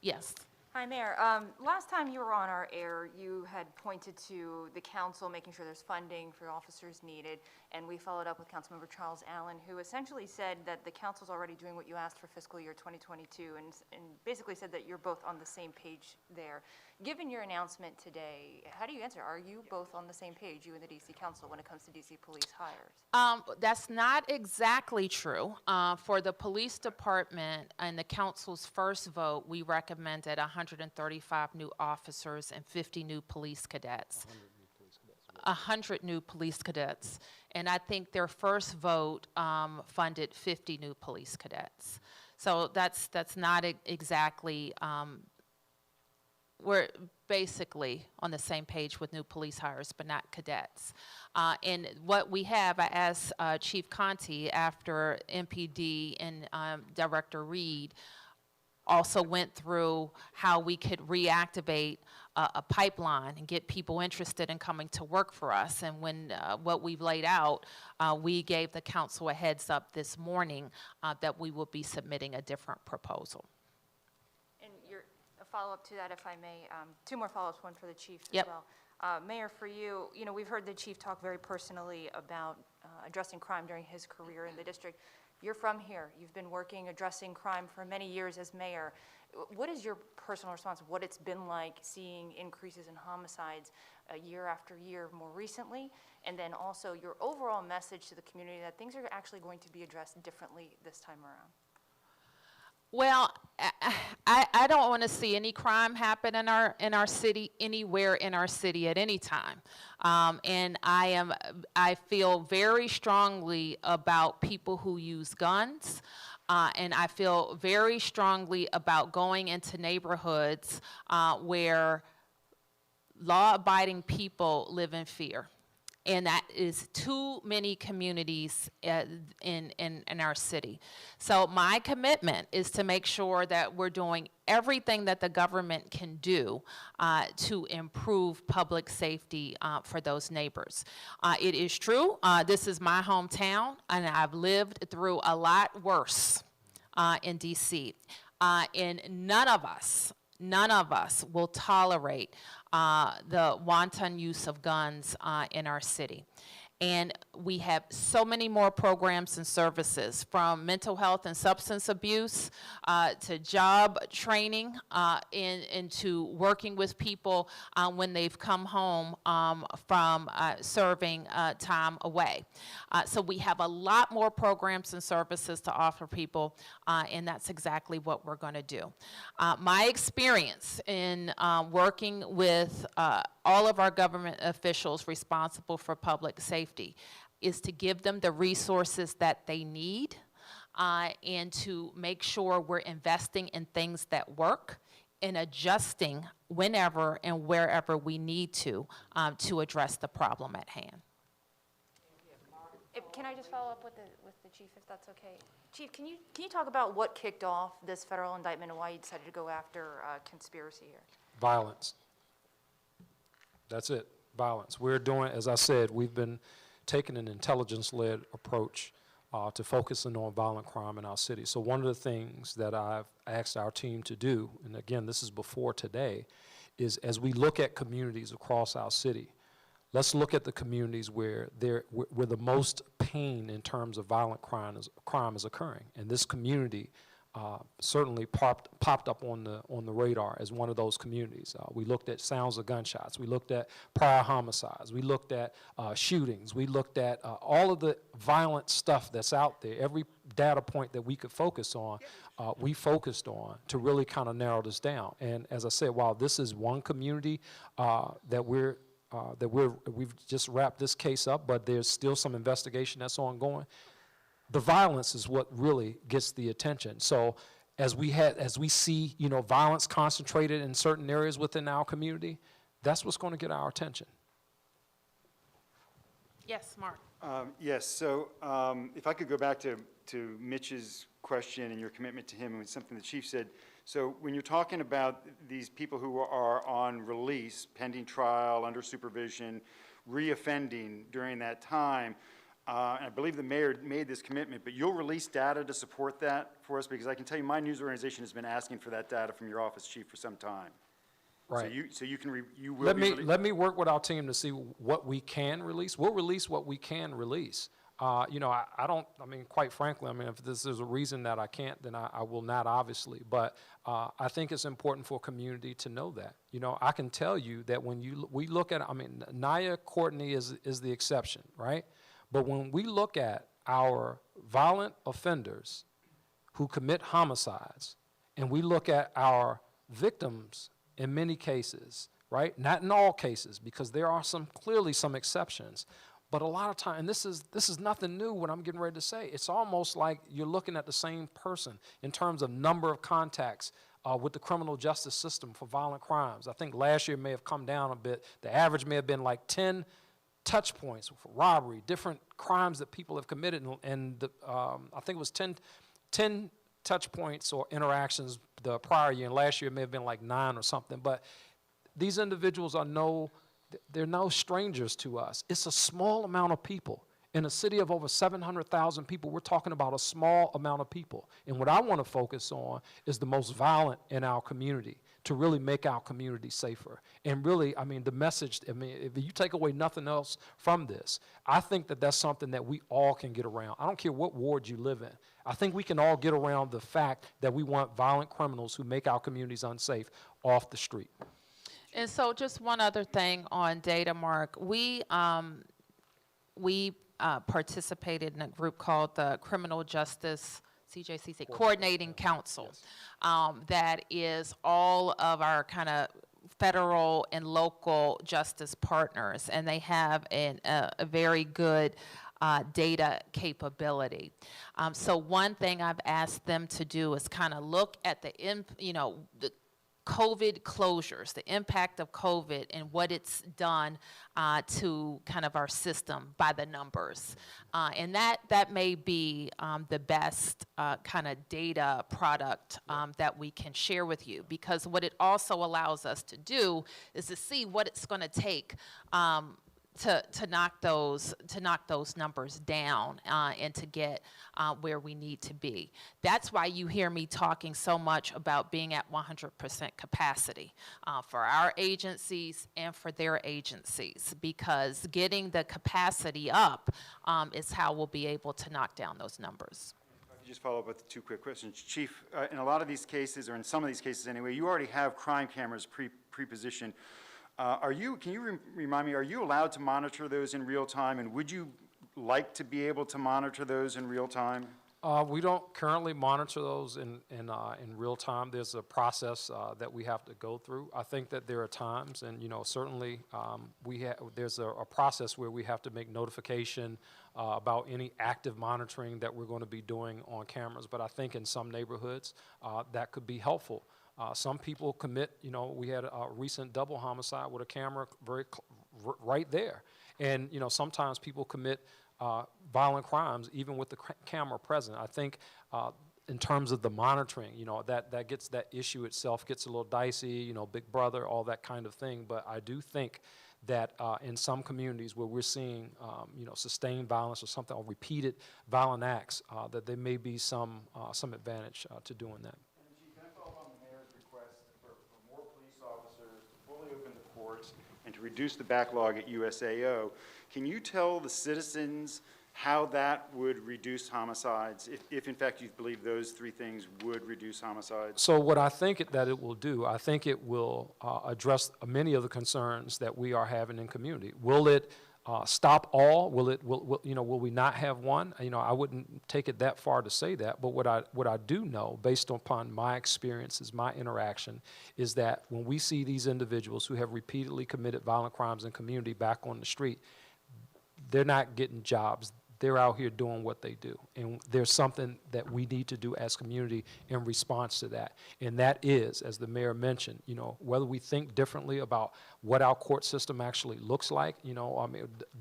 Yes. Hi, Mayor. Last time you were on our air, you had pointed to the council making sure there's funding for officers needed, and we followed up with Councilmember Charles Allen, who essentially said that the council's already doing what you asked for fiscal year 2022, and basically said that you're both on the same page there. Given your announcement today, how do you answer? Are you both on the same page, you and the D.C. Council, when it comes to D.C. police hires? That's not exactly true. For the police department and the council's first vote, we recommended 135 new officers and 50 new police cadets. 100 new police cadets. And I think their first vote funded 50 new police cadets. So that's not exactly, we're basically on the same page with new police hires, but not cadets. And what we have, I asked Chief Conti after MPD and Director Reed also went through how we could reactivate a pipeline and get people interested in coming to work for us. And when what we've laid out, we gave the council a heads up this morning that we will be submitting a different proposal. And a follow-up to that, if I may, two more follow-ups, one for the chief Yep. as well. Mayor, for you, we've heard the chief talk very personally about addressing crime during his career in the district. You're from here. You've been working, addressing crime for many years as mayor. What is your personal response? What it's been like seeing increases in homicides year after year more recently? And then also your overall message to the community that things are actually going to be addressed differently this time around? Well, I don't want to see any crime happen in our city, anywhere in our city at any time. And I feel very strongly about people who use guns. And I feel very strongly about going into neighborhoods where law-abiding people live in fear. And that is too many communities in our city. So my commitment is to make sure that we're doing everything that the government can do to improve public safety for those neighbors. It is true, this is my hometown, and I've lived through a lot worse in DC. And none of us will tolerate the wanton use of guns in our city. And we have so many more programs and services, from mental health and substance abuse to job training into working with people when they've come home from serving time away. So we have a lot more programs and services to offer people, and that's exactly what we're going to do. My experience in working with all of our government officials responsible for public safety is to give them the resources that they need and to make sure we're investing in things that work and adjusting whenever and wherever we need to address the problem at hand. Can I just follow up with the chief, if that's okay? Chief, can you talk about what kicked off this federal indictment and why you decided to go after conspiracy here? Violence. That's it, violence. We're doing, as I said, we've been taking an intelligence-led approach to focusing on violent crime in our city. So one of the things that I've asked our team to do, and again, this is before today, is as we look at communities across our city, let's look at the communities where the most pain in terms of violent crime is occurring. And this community certainly popped up on the radar as one of those communities. We looked at sounds of gunshots. We looked at prior homicides. We looked at shootings. We looked at all of the violent stuff that's out there. Every data point that we could focus on, we focused on to really kind of narrow this down. And as I said, while this is one community that we've just wrapped this case up, but there's still some investigation that's ongoing. The violence is what really gets the attention. So as we see, violence concentrated in certain areas within our community, that's what's going to get our attention. Yes, Mark. Yes, so if I could go back to Mitch's question and your commitment to him and something the chief said. So when you're talking about these people who are on release, pending trial, under supervision, reoffending during that time, and I believe the mayor made this commitment, but you'll release data to support that for us? Because I can tell you my news organization has been asking for that data from your office, chief, for some time. Right. So you will Let me work with our team to see what we can release. We'll release what we can release. Quite frankly, if there's a reason that I can't, then I will not, obviously. But I think it's important for a community to know that. I can tell you that when we look at, Naya Courtney is the exception, right? But when we look at our violent offenders who commit homicides, and we look at our victims in many cases, right? Not in all cases, because there are clearly some exceptions. But a lot of time, and this is nothing new what I'm getting ready to say. It's almost like you're looking at the same person in terms of number of contacts with the criminal justice system for violent crimes. I think last year may have come down a bit. The average may have been like 10 touch points for robbery, different crimes that people have committed, and I think it was 10 touch points or interactions the prior year, and last year it may have been like 9 or something. But these individuals they're no strangers to us. It's a small amount of people. In a city of over 700,000 people, we're talking about a small amount of people. And what I want to focus on is the most violent in our community, to really make our community safer. And really, the message, if you take away nothing else from this, I think that that's something that we all can get around. I don't care what ward you live in. I think we can all get around the fact that we want violent criminals who make our communities unsafe off the street. And so just one other thing on data, Mark. We participated in a group called the Criminal Justice CJCC Coordinating Council. That is all of our kind of federal and local justice partners, and they have a very good data capability. So one thing I've asked them to do is kind of look at the COVID closures, the impact of COVID and what it's done to kind of our system by the numbers. And that may be the best kind of data product that we can share with you, because what it also allows us to do is to see what it's going to take to knock those numbers down and to get where we need to be. That's why you hear me talking so much about being at 100% capacity for our agencies and for their agencies, because getting the capacity up is how we'll be able to knock down those numbers. If I could just follow up with 2 quick questions. Chief, in a lot of these cases, or in some of these cases anyway, you already have crime cameras pre-positioned. Can you remind me, are you allowed to monitor those in real time, and would you like to be able to monitor those in real time? We don't currently monitor those in real time. There's a process that we have to go through. I think that there are times, and certainly there's a process where we have to make notification about any active monitoring that we're going to be doing on cameras. But I think in some neighborhoods that could be helpful. Some people commit, we had a recent double homicide with a camera right there. And, sometimes people commit violent crimes even with the camera present. I think in terms of the monitoring, that gets, that issue itself gets a little dicey, Big Brother, all that kind of thing. But I do think that in some communities where we're seeing, sustained violence or something, or repeated violent acts, that there may be some advantage to doing that. And Chief, can I follow up on the mayor's request for more police officers to fully open the courts and to reduce the backlog at USAO? Can you tell the citizens how that would reduce homicides, if in fact you believe those three things would reduce homicides? So what I think that it will do, I think it will address many of the concerns that we are having in community. Will it stop all? Will we not have one? I wouldn't take it that far to say that, but what I do know, based upon my experiences, my interaction, is that when we see these individuals who have repeatedly committed violent crimes in community back on the street, they're not getting jobs. They're out here doing what they do. And there's something that we need to do as community in response to that. And that is, as the mayor mentioned, whether we think differently about what our court system actually looks like,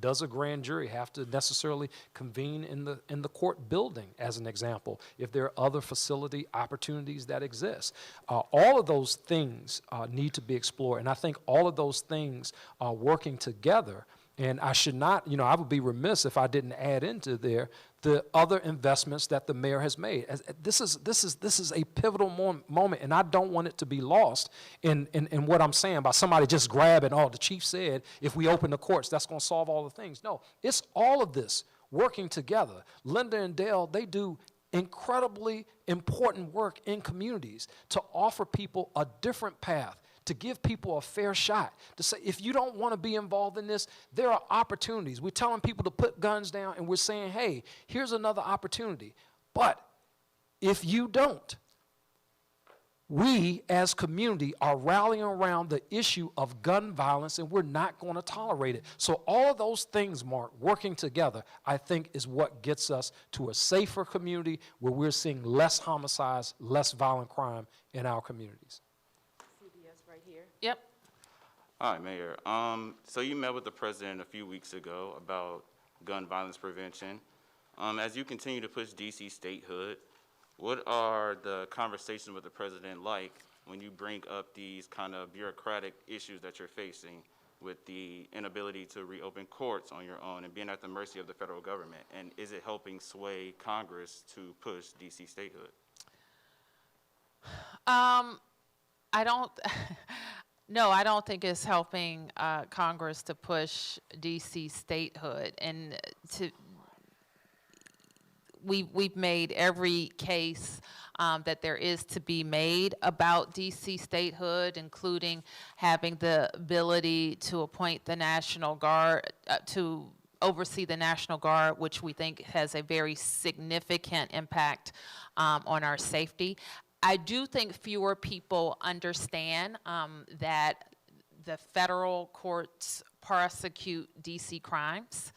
does a grand jury have to necessarily convene in the court building, as an example, if there are other facility opportunities that exist? All of those things need to be explored. And I think all of those things are working together. And I should not, I would be remiss if I didn't add into there the other investments that the mayor has made. This is a pivotal moment, and I don't want it to be lost in what I'm saying by somebody just grabbing, the chief said, if we open the courts, that's going to solve all the things. No, it's all of this working together. Linda and Dale, they do incredibly important work in communities to offer people a different path, to give people a fair shot, to say, if you don't want to be involved in this, there are opportunities. We're telling people to put guns down, and we're saying, hey, here's another opportunity. But if you don't, we as community are rallying around the issue of gun violence, and we're not going to tolerate it. So all of those things, Mark, working together, I think is what gets us to a safer community where we're seeing less homicides, less violent crime in our communities. Yep. Hi, Mayor. So you met with the president a few weeks ago about gun violence prevention. As you continue to push DC statehood, what are the conversations with the president like when you bring up these kind of bureaucratic issues that you're facing with the inability to reopen courts on your own and being at the mercy of the federal government? And is it helping sway Congress to push DC statehood? No, I don't think it's helping Congress to push DC statehood. And we've made every case that there is to be made about DC statehood, including having the ability to appoint the National Guard, to oversee the National Guard, which we think has a very significant impact on our safety. I do think fewer people understand that the federal courts prosecute DC crimes.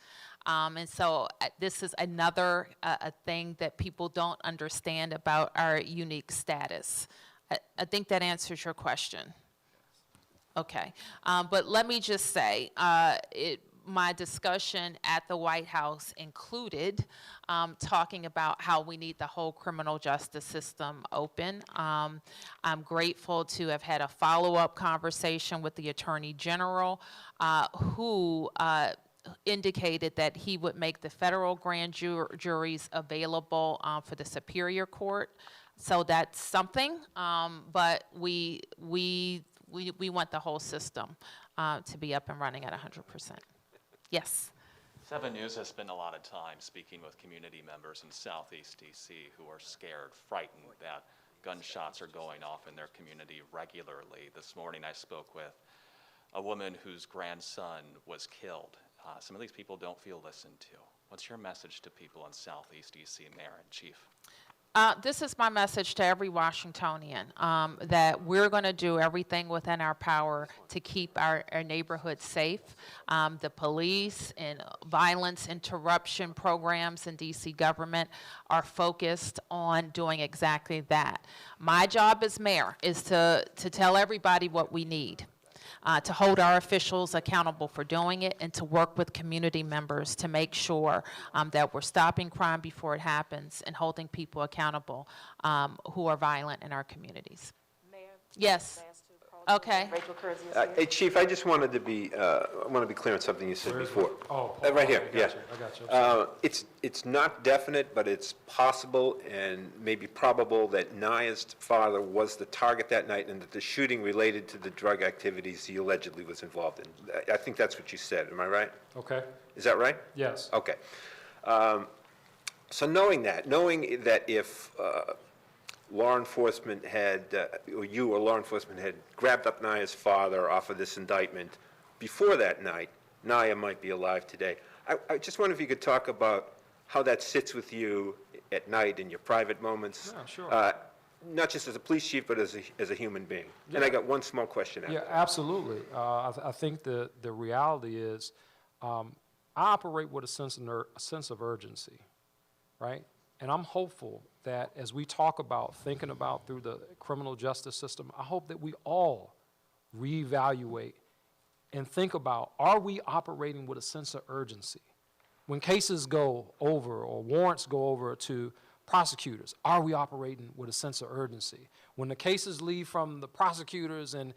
And so this is another a thing that people don't understand about our unique status. I think that answers your question. Okay. But let me just say, my discussion at the White House included talking about how we need the whole criminal justice system open. I'm grateful to have had a follow-up conversation with the Attorney General who indicated that he would make the federal grand juries available for the Superior Court. So that's something, but we want the whole system to be up and running at 100%. Yes. 7 News has spent a lot of time speaking with community members in Southeast DC who are scared, frightened that gunshots are going off in their community regularly. This morning I spoke with a woman whose grandson was killed. Some of these people don't feel listened to. What's your message to people in Southeast DC, Mayor and Chief? This is my message to every Washingtonian, that we're going to do everything within our power to keep our neighborhoods safe. The police and violence interruption programs in DC government are focused on doing exactly that. My job as mayor is to tell everybody what we need. To hold our officials accountable for doing it, and to work with community members to make sure that we're stopping crime before it happens and holding people accountable who are violent in our communities. Mayor? Yes. Okay. Rachel Curzio is here. Hey, Chief, I just wanted to be, I want to be clear on something you said Where is before. it? Oh, Right here, I yeah. got you, I got you. I'm sorry. It's not definite, but it's possible and maybe probable that Naya's father was the target that night and that the shooting related to the drug activities he allegedly was involved in. I think that's what you said, am I right? Okay, Is that right? yes. Okay. So knowing that if law enforcement had, or you or law enforcement had grabbed up Naya's father off of this indictment before that night, Naya might be alive today. I just wonder if you could talk about how that sits with you at night in your private moments. Yeah, sure. Not just as a police chief, but as a human being. And I got one small question after Yeah, that. absolutely. I think the reality is, I operate with a sense of urgency, right? And I'm hopeful that as we talk about thinking about through the criminal justice system, I hope that we all reevaluate and think about, are we operating with a sense of urgency? When cases go over or warrants go over to prosecutors, are we operating with a sense of urgency? When the cases leave from the prosecutors and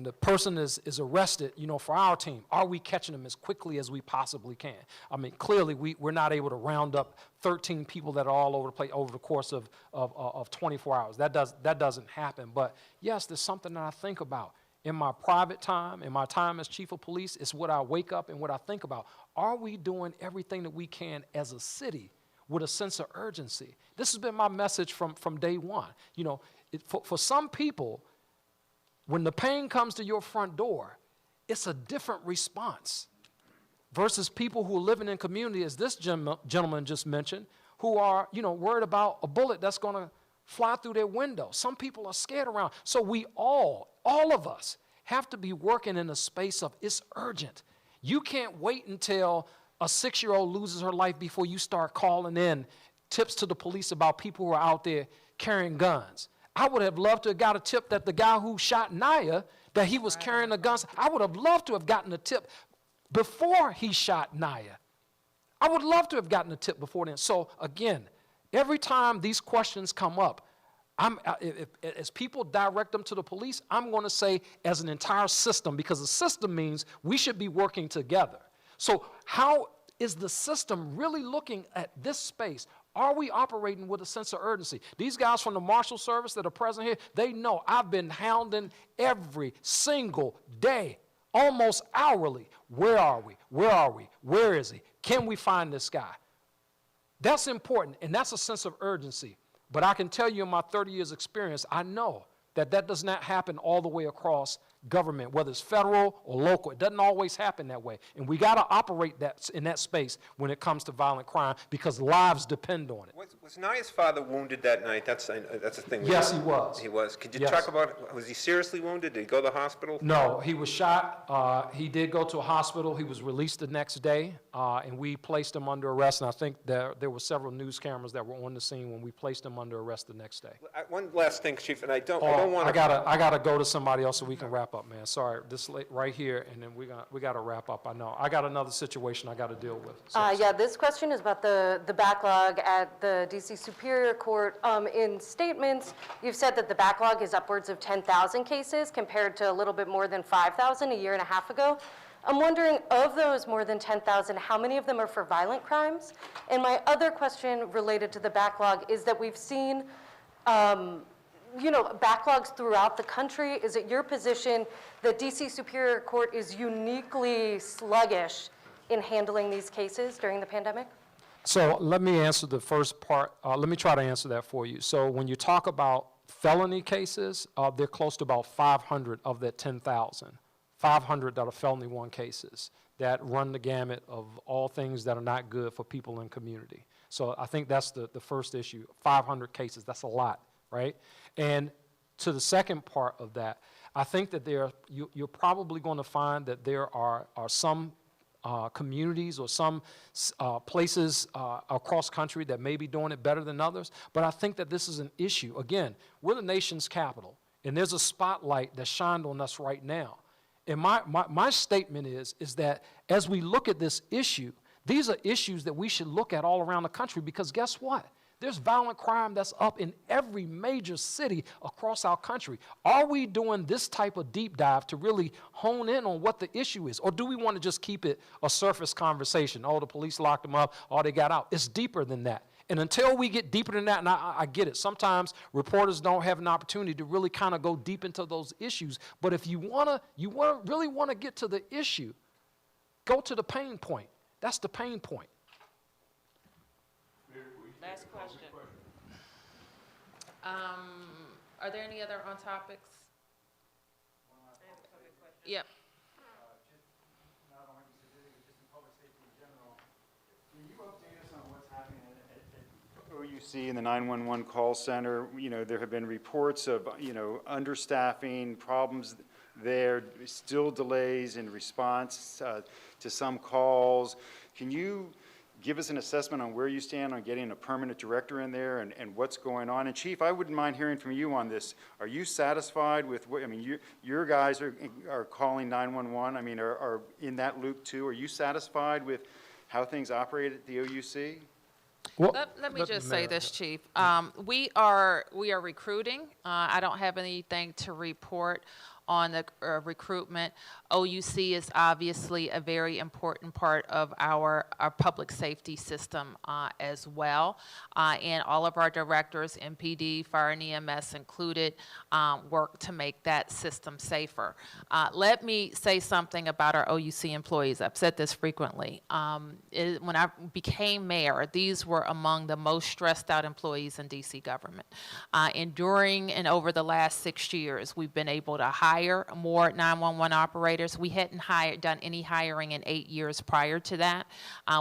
the person is arrested, you know, for our team, are we catching them as quickly as we possibly can? I mean, clearly we're not able to round up 13 people that are all over the place over the course of 24 hours. That doesn't happen. But yes, there's something that I think about. In my private time, in my time as chief of police, it's what I wake up and what I think about. Are we doing everything that we can as a city with a sense of urgency? This has been my message from day one. You know, for some people, when the pain comes to your front door, it's a different response versus people who are living in community, as this gentleman just mentioned, who are, you know, worried about a bullet that's going to fly through their window. Some people are scared around. So we all of us have to be working in a space of it's urgent. You can't wait until a 6-year-old loses her life before you start calling in tips to the police about people who are out there carrying guns. I would have loved to have got a tip that the guy who shot Naya, that he was carrying a gun. I would have loved to have gotten a tip before he shot Naya. I would love to have gotten a tip before then. So again, every time these questions come up, as people direct them to the police, I'm going to say as an entire system, because the system means we should be working together. So how is the system really looking at this space? Are we operating with a sense of urgency? These guys from the Marshal Service that are present here, they know I've been hounding every single day, almost hourly. Where are we? Where are we? Where is he? Can we find this guy? That's important, and that's a sense of urgency. But I can tell you in my 30 years experience, I know that does not happen all the way across government, whether it's federal or local. It doesn't always happen that way. And we got to operate in that space when it comes to violent crime, because lives depend on it. Was Naya's father wounded that night? That's a thing. Yes, he was. He was. Could you Yes. talk about, was he seriously wounded? Did he go to the hospital? No, he was shot. He did go to a hospital. He was released the next day, and we placed him under arrest. And I think there were several news cameras that were on the scene when we placed him under arrest the next day. One last thing, Chief, and I don't want I to. gotta go to somebody else so we can wrap up, man. Sorry, this right here, and then we gotta wrap up. I know I got another situation I gotta deal with. So, Yeah, this question is about the backlog at the DC Superior Court. In statements, you've said that the backlog is upwards of 10,000 cases compared to a little bit more than 5,000 a year and a half ago. I'm wondering, of those more than 10,000, how many of them are for violent crimes? And my other question related to the backlog is that we've seen backlogs throughout the country. Is it your position that DC Superior Court is uniquely sluggish in handling these cases during the pandemic? So let me answer the first part. Let me try to answer that for you. So when you talk about felony cases, they're close to about 500 of that 10,000. 500 that are felony one cases that run the gamut of all things that are not good for people in community. So I think that's the first issue. 500 cases, that's a lot, right? And to the second part of that, I think that you're probably going to find that there are some communities or some places across country that may be doing it better than others. But I think that this is an issue. Again, we're the nation's capital, and there's a spotlight that's shined on us right now. And my statement is that as we look at this issue, these are issues that we should look at all around the country, because guess what? There's violent crime that's up in every major city across our country. Are we doing this type of deep dive to really hone in on what the issue is? Or do we want to just keep it a surface conversation? Oh, the police locked them up, oh, they got out. It's deeper than that. And until we get deeper than that, and I get it, sometimes reporters don't have an opportunity to really kind of go deep into those issues. But if you really want to get to the issue, go to the pain point. That's the pain point. Last question. Are there any other on topics? Yep. OUC and the 911 call center, you know, there have been reports of, you know, understaffing, problems there, still delays in response to some calls. Can you give us an assessment on where you stand on getting a permanent director in there and what's going on? And Chief, I wouldn't mind hearing from you on this. Are you satisfied with what, I mean, your guys are calling 911, I mean, are in that loop too. Are you satisfied with how things operate at the OUC? Well, let me just say this, Chief. We are recruiting. I don't have anything to report on the recruitment. OUC is obviously a very important part of our public safety system as well. And all of our directors, MPD, fire and EMS included, work to make that system safer. Let me say something about our OUC employees. I've said this frequently. When I became mayor, these were among the most stressed out employees in DC government. And during and over the last 6 years, we've been able to hire more 911 operators. We hadn't done any hiring in 8 years prior to that.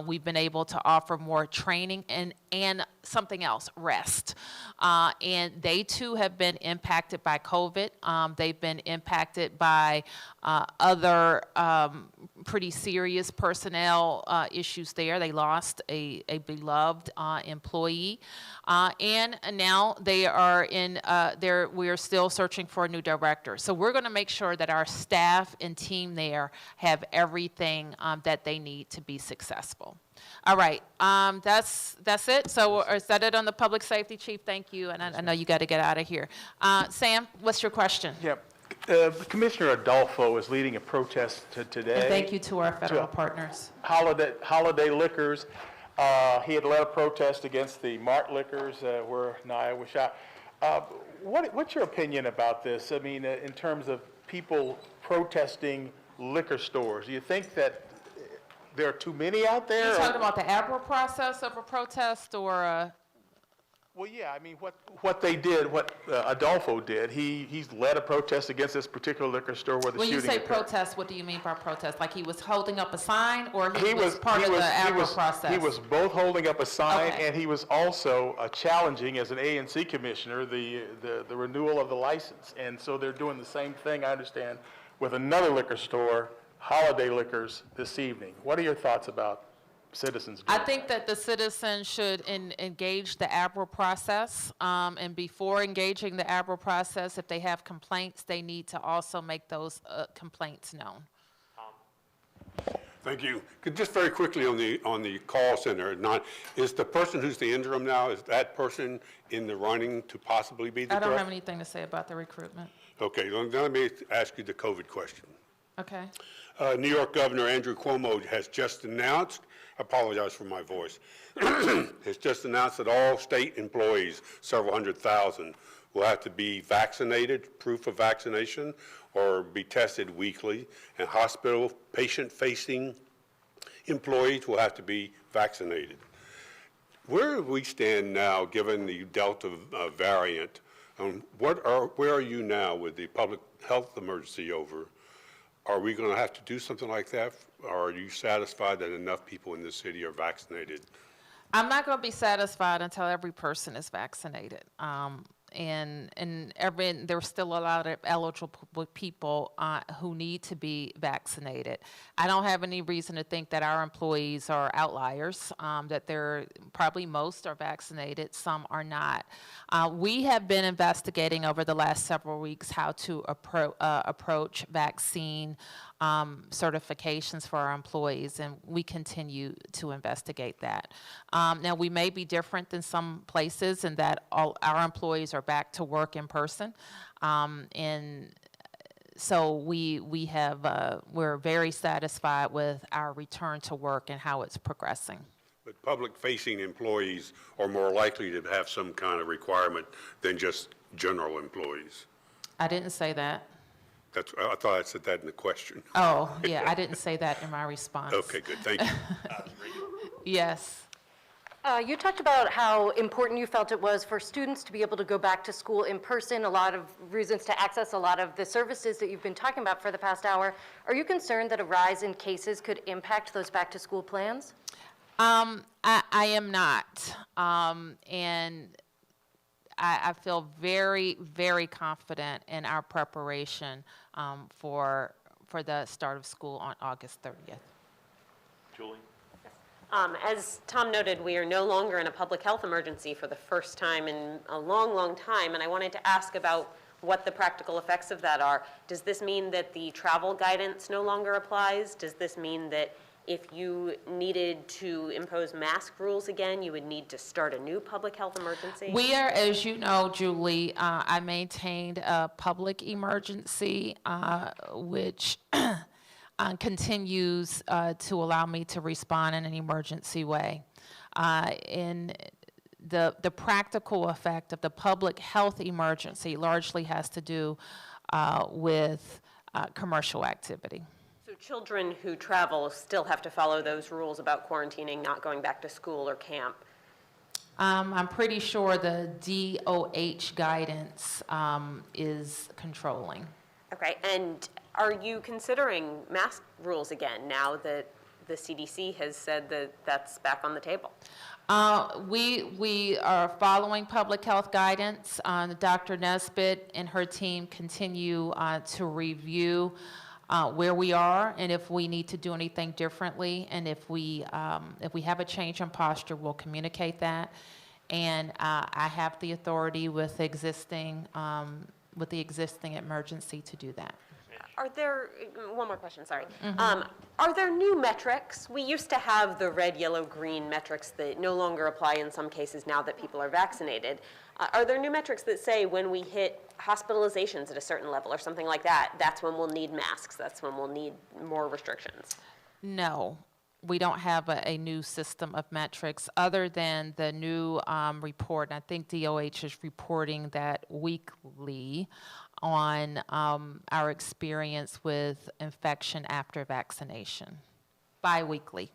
We've been able to offer more training and something else, rest. And they too have been impacted by COVID. They've been impacted by other pretty serious personnel issues there. They lost a beloved employee. And now they are we are still searching for a new director. So we're going to make sure that our staff and team there have everything that they need to be successful. All right, that's it. So is that it on the public safety, Chief? Thank you, and I know you got to get out of here. Sam, what's your question? Yep. Commissioner Adolfo is leading a protest today. And thank you to our federal partners. Holiday Liquors. He had led a protest against the Mart Liquors where Naya was shot. What's your opinion about this? I mean, in terms of people protesting liquor stores, do you think that there are too many out there? Are you talking about the ABRA process of a protest or Well, yeah, I mean, what they did, what Adolfo did, he's led a protest against this particular liquor store where the shooting occurred. When you say protest, what do you mean by protest? Like he was holding up a sign or he was part of the ABRA process? He was both holding up a sign and he was also challenging, as an ANC commissioner, the renewal of the license. And so they're doing the same thing, I understand, with another liquor store, Holiday Liquors, this evening. What are your thoughts about citizens doing I think that the citizens should engage the ABRA process, and before engaging the ABRA process, if they have complaints, they need to also make those complaints known. Thank you. Just very quickly on the call center, is the person who's the interim now, is that person in the running to possibly be the I don't have anything to say about the recruitment. Okay, let me ask you the COVID question. Okay. New York Governor Andrew Cuomo has just announced, I apologize for my voice, has just announced that all state employees, several 100,000, will have to be vaccinated, proof of vaccination, or be tested weekly, and hospital patient-facing employees will have to be vaccinated. Where do we stand now, given the Delta variant? Where are you now with the public health emergency over? Are we going to have to do something like that, or are you satisfied that enough people in the city are vaccinated? I'm not going to be satisfied until every person is vaccinated. And there's still a lot of eligible people who need to be vaccinated. I don't have any reason to think that our employees are outliers, that they're probably most are vaccinated, some are not. We have been investigating over the last several weeks how to approach vaccine certifications for our employees, and we continue to investigate that. Now, we may be different than some places in that all our employees are back to work in person, and so we're very satisfied with our return to work and how it's progressing. But public-facing employees are more likely to have some kind of requirement than just general employees. I didn't say that. I thought I said that in the question. Oh, yeah, I didn't say that in my response. Okay, good, thank you. Yes. You talked about how important you felt it was for students to be able to go back to school in person, a lot of reasons to access a lot of the services that you've been talking about for the past hour. Are you concerned that a rise in cases could impact those back-to-school plans? I am not. And I feel very, very confident in our preparation for the start of school on August 30th. Julie? As Tom noted, we are no longer in a public health emergency for the first time in a long, long time, and I wanted to ask about what the practical effects of that are. Does this mean that the travel guidance no longer applies? Does this mean that if you needed to impose mask rules again, you would need to start a new public health emergency? We are, as you know, Julie, I maintained a public emergency, which continues to allow me to respond in an emergency way. In the practical effect of the public health emergency largely has to do with commercial activity. So children who travel still have to follow those rules about quarantining, not going back to school or camp? I'm pretty sure the DOH guidance is controlling. Okay, and are you considering mask rules again now that the CDC has said that that's back on the table? We are following public health guidance. Dr. Nesbitt and her team continue to review where we are and if we need to do anything differently. And if we have a change in posture, we'll communicate that. And I have the authority with the existing emergency to do that. Are there, one more question, sorry. Are there new metrics? We used to have the red, yellow, green metrics that no longer apply in some cases now that people are vaccinated. Are there new metrics that say when we hit hospitalizations at a certain level or something like that, that's when we'll need masks, that's when we'll need more restrictions? No, we don't have a new system of metrics other than the new report. And I think DOH is reporting that weekly on our experience with infection after vaccination, bi-weekly.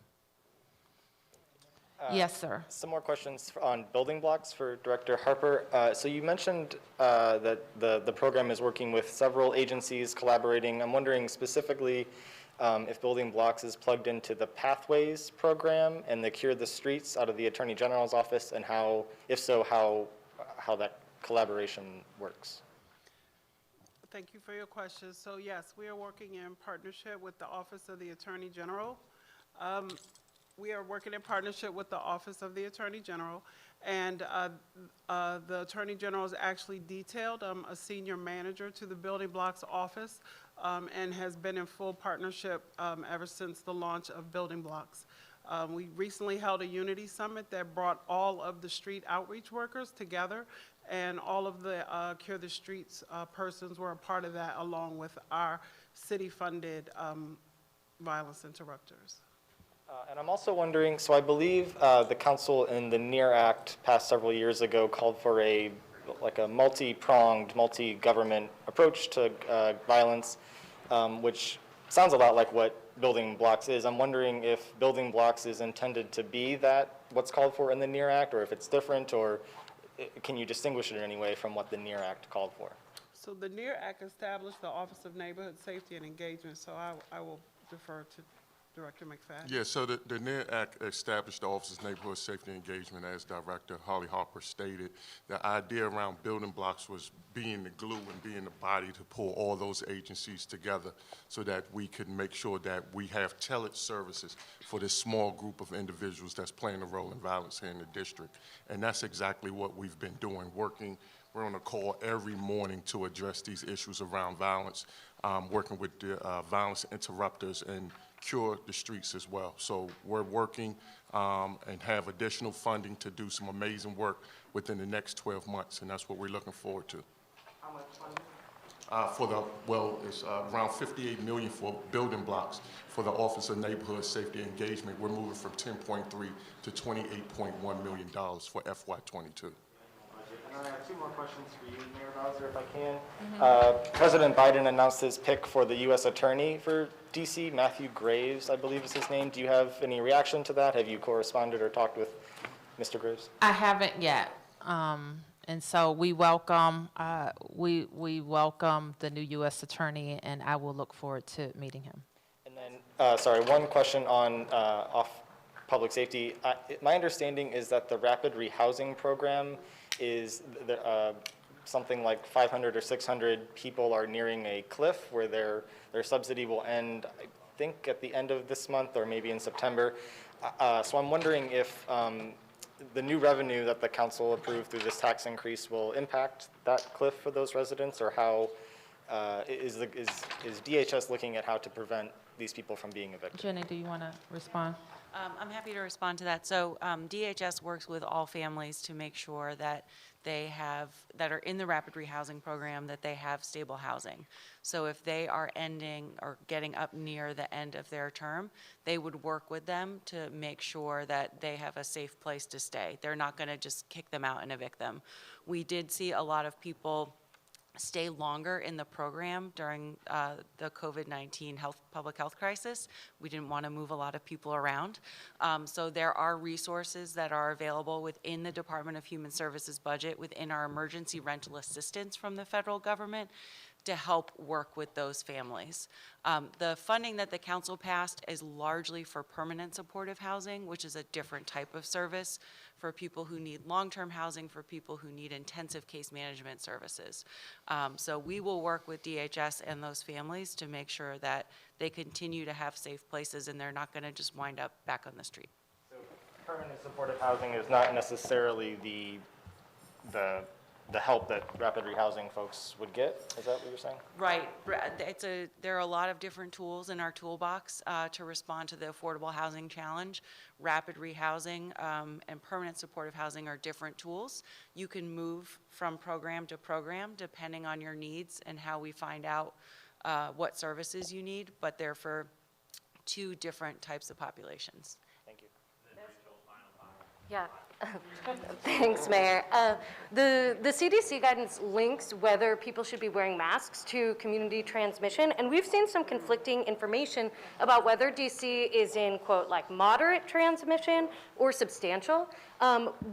Yes, sir. Some more questions on building blocks for Director Harper. So you mentioned that the program is working with several agencies collaborating. I'm wondering specifically if Building Blocks is plugged into the Pathways program and the Cure the Streets out of the Attorney General's office, and how, if so, how that collaboration works. Thank you for your question. So yes, we are working in partnership with the Office of the Attorney General. We are working in partnership with the Office of the Attorney General, and the Attorney General has actually detailed a senior manager to the Building Blocks office and has been in full partnership ever since the launch of Building Blocks. We recently held a Unity Summit that brought all of the street outreach workers together, and all of the Cure the Streets persons were a part of that, along with our city-funded violence interrupters. And I'm also wondering, so I believe the council in the NEAR Act passed several years ago called for a multi-pronged, multi-government approach to violence, which sounds a lot like what Building Blocks is. I'm wondering if Building Blocks is intended to be that, what's called for in the NEAR Act, or if it's different, or can you distinguish it in any way from what the NEAR Act called for? So the NEAR Act established the Office of Neighborhood Safety and Engagement, so I will defer to Director McFadden. Yeah, so the NEAR Act established the Office of Neighborhood Safety and Engagement, as Director Holly Harper stated. The idea around Building Blocks was being the glue and being the body to pull all those agencies together so that we could make sure that we have tailored services for this small group of individuals that's playing a role in violence here in the district. And that's exactly what we've been doing, working We're on a call every morning to address these issues around violence, working with the violence interrupters and cure the streets as well. So we're working and have additional funding to do some amazing work within the next 12 months, and that's what we're looking forward to. How much funding? It's around $58 million for building blocks for the Office of Neighborhood Safety and Engagement. We're moving from $10.3 to $28.1 million for FY22. And I have two more questions for you, Mayor Bowser, if I can. President Biden announced his pick for the U.S. Attorney for D.C., Matthew Graves, I believe is his name. Do you have any reaction to that? Have you corresponded or talked with Mr. Graves? I haven't yet. And so we welcome we welcome the new U.S. Attorney, and I will look forward to meeting him. And then, sorry, one question on off public safety. My understanding is that the rapid rehousing program is something like 500 or 600 people are nearing a cliff where their subsidy will end, I think, at the end of this month or maybe in September. So I'm wondering if the new revenue that the council approved through this tax increase will impact that cliff for those residents, or how is DHS looking at how to prevent these people from being evicted? Jenny, do you want to respond? I'm happy to respond to that. So DHS works with all families to make sure that that are in the rapid rehousing program, that they have stable housing. So if they are ending or getting up near the end of their term, they would work with them to make sure that they have a safe place to stay. They're not going to just kick them out and evict them. We did see a lot of people stay longer in the program during the COVID-19 public health crisis. We didn't want to move a lot of people around. So there are resources that are available within the Department of Human Services budget, within our emergency rental assistance from the federal government, to help work with those families. The funding that the council passed is largely for permanent supportive housing, which is a different type of service for people who need long-term housing, for people who need intensive case management services. So we will work with DHS and those families to make sure that they continue to have safe places and they're not going to just wind up back on the street. So permanent supportive housing is not necessarily the help that rapid rehousing folks would get? Is that what you're saying? Right. There are a lot of different tools in our toolbox to respond to the affordable housing challenge. Rapid rehousing and permanent supportive housing are different tools. You can move from program to program depending on your needs and how we find out what services you need, but they're for two different types of populations. Thank you. Yeah. Thanks, Mayor. The CDC guidance links whether people should be wearing masks to community transmission, and we've seen some conflicting information about whether DC is in, quote, like moderate transmission or substantial.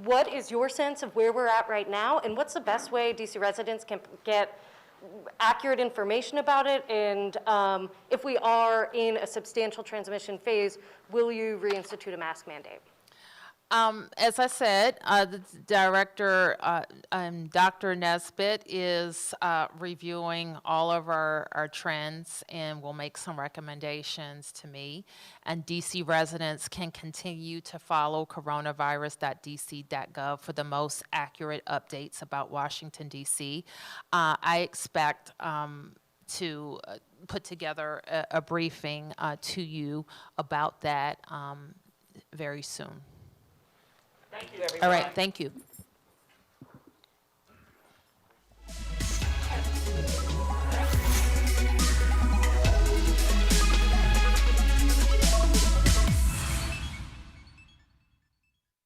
What is your sense of where we're at right now, and what's the best way DC residents can get accurate information about it? And if we are in a substantial transmission phase, will you reinstitute a mask mandate? As I said, the director, Dr. Nesbitt, is reviewing all of our trends and will make some recommendations to me. And DC residents can continue to follow coronavirus.dc.gov for the most accurate updates about Washington, D.C. I expect to put together a briefing to you about that very soon. Thank you, everyone. All right, thank you.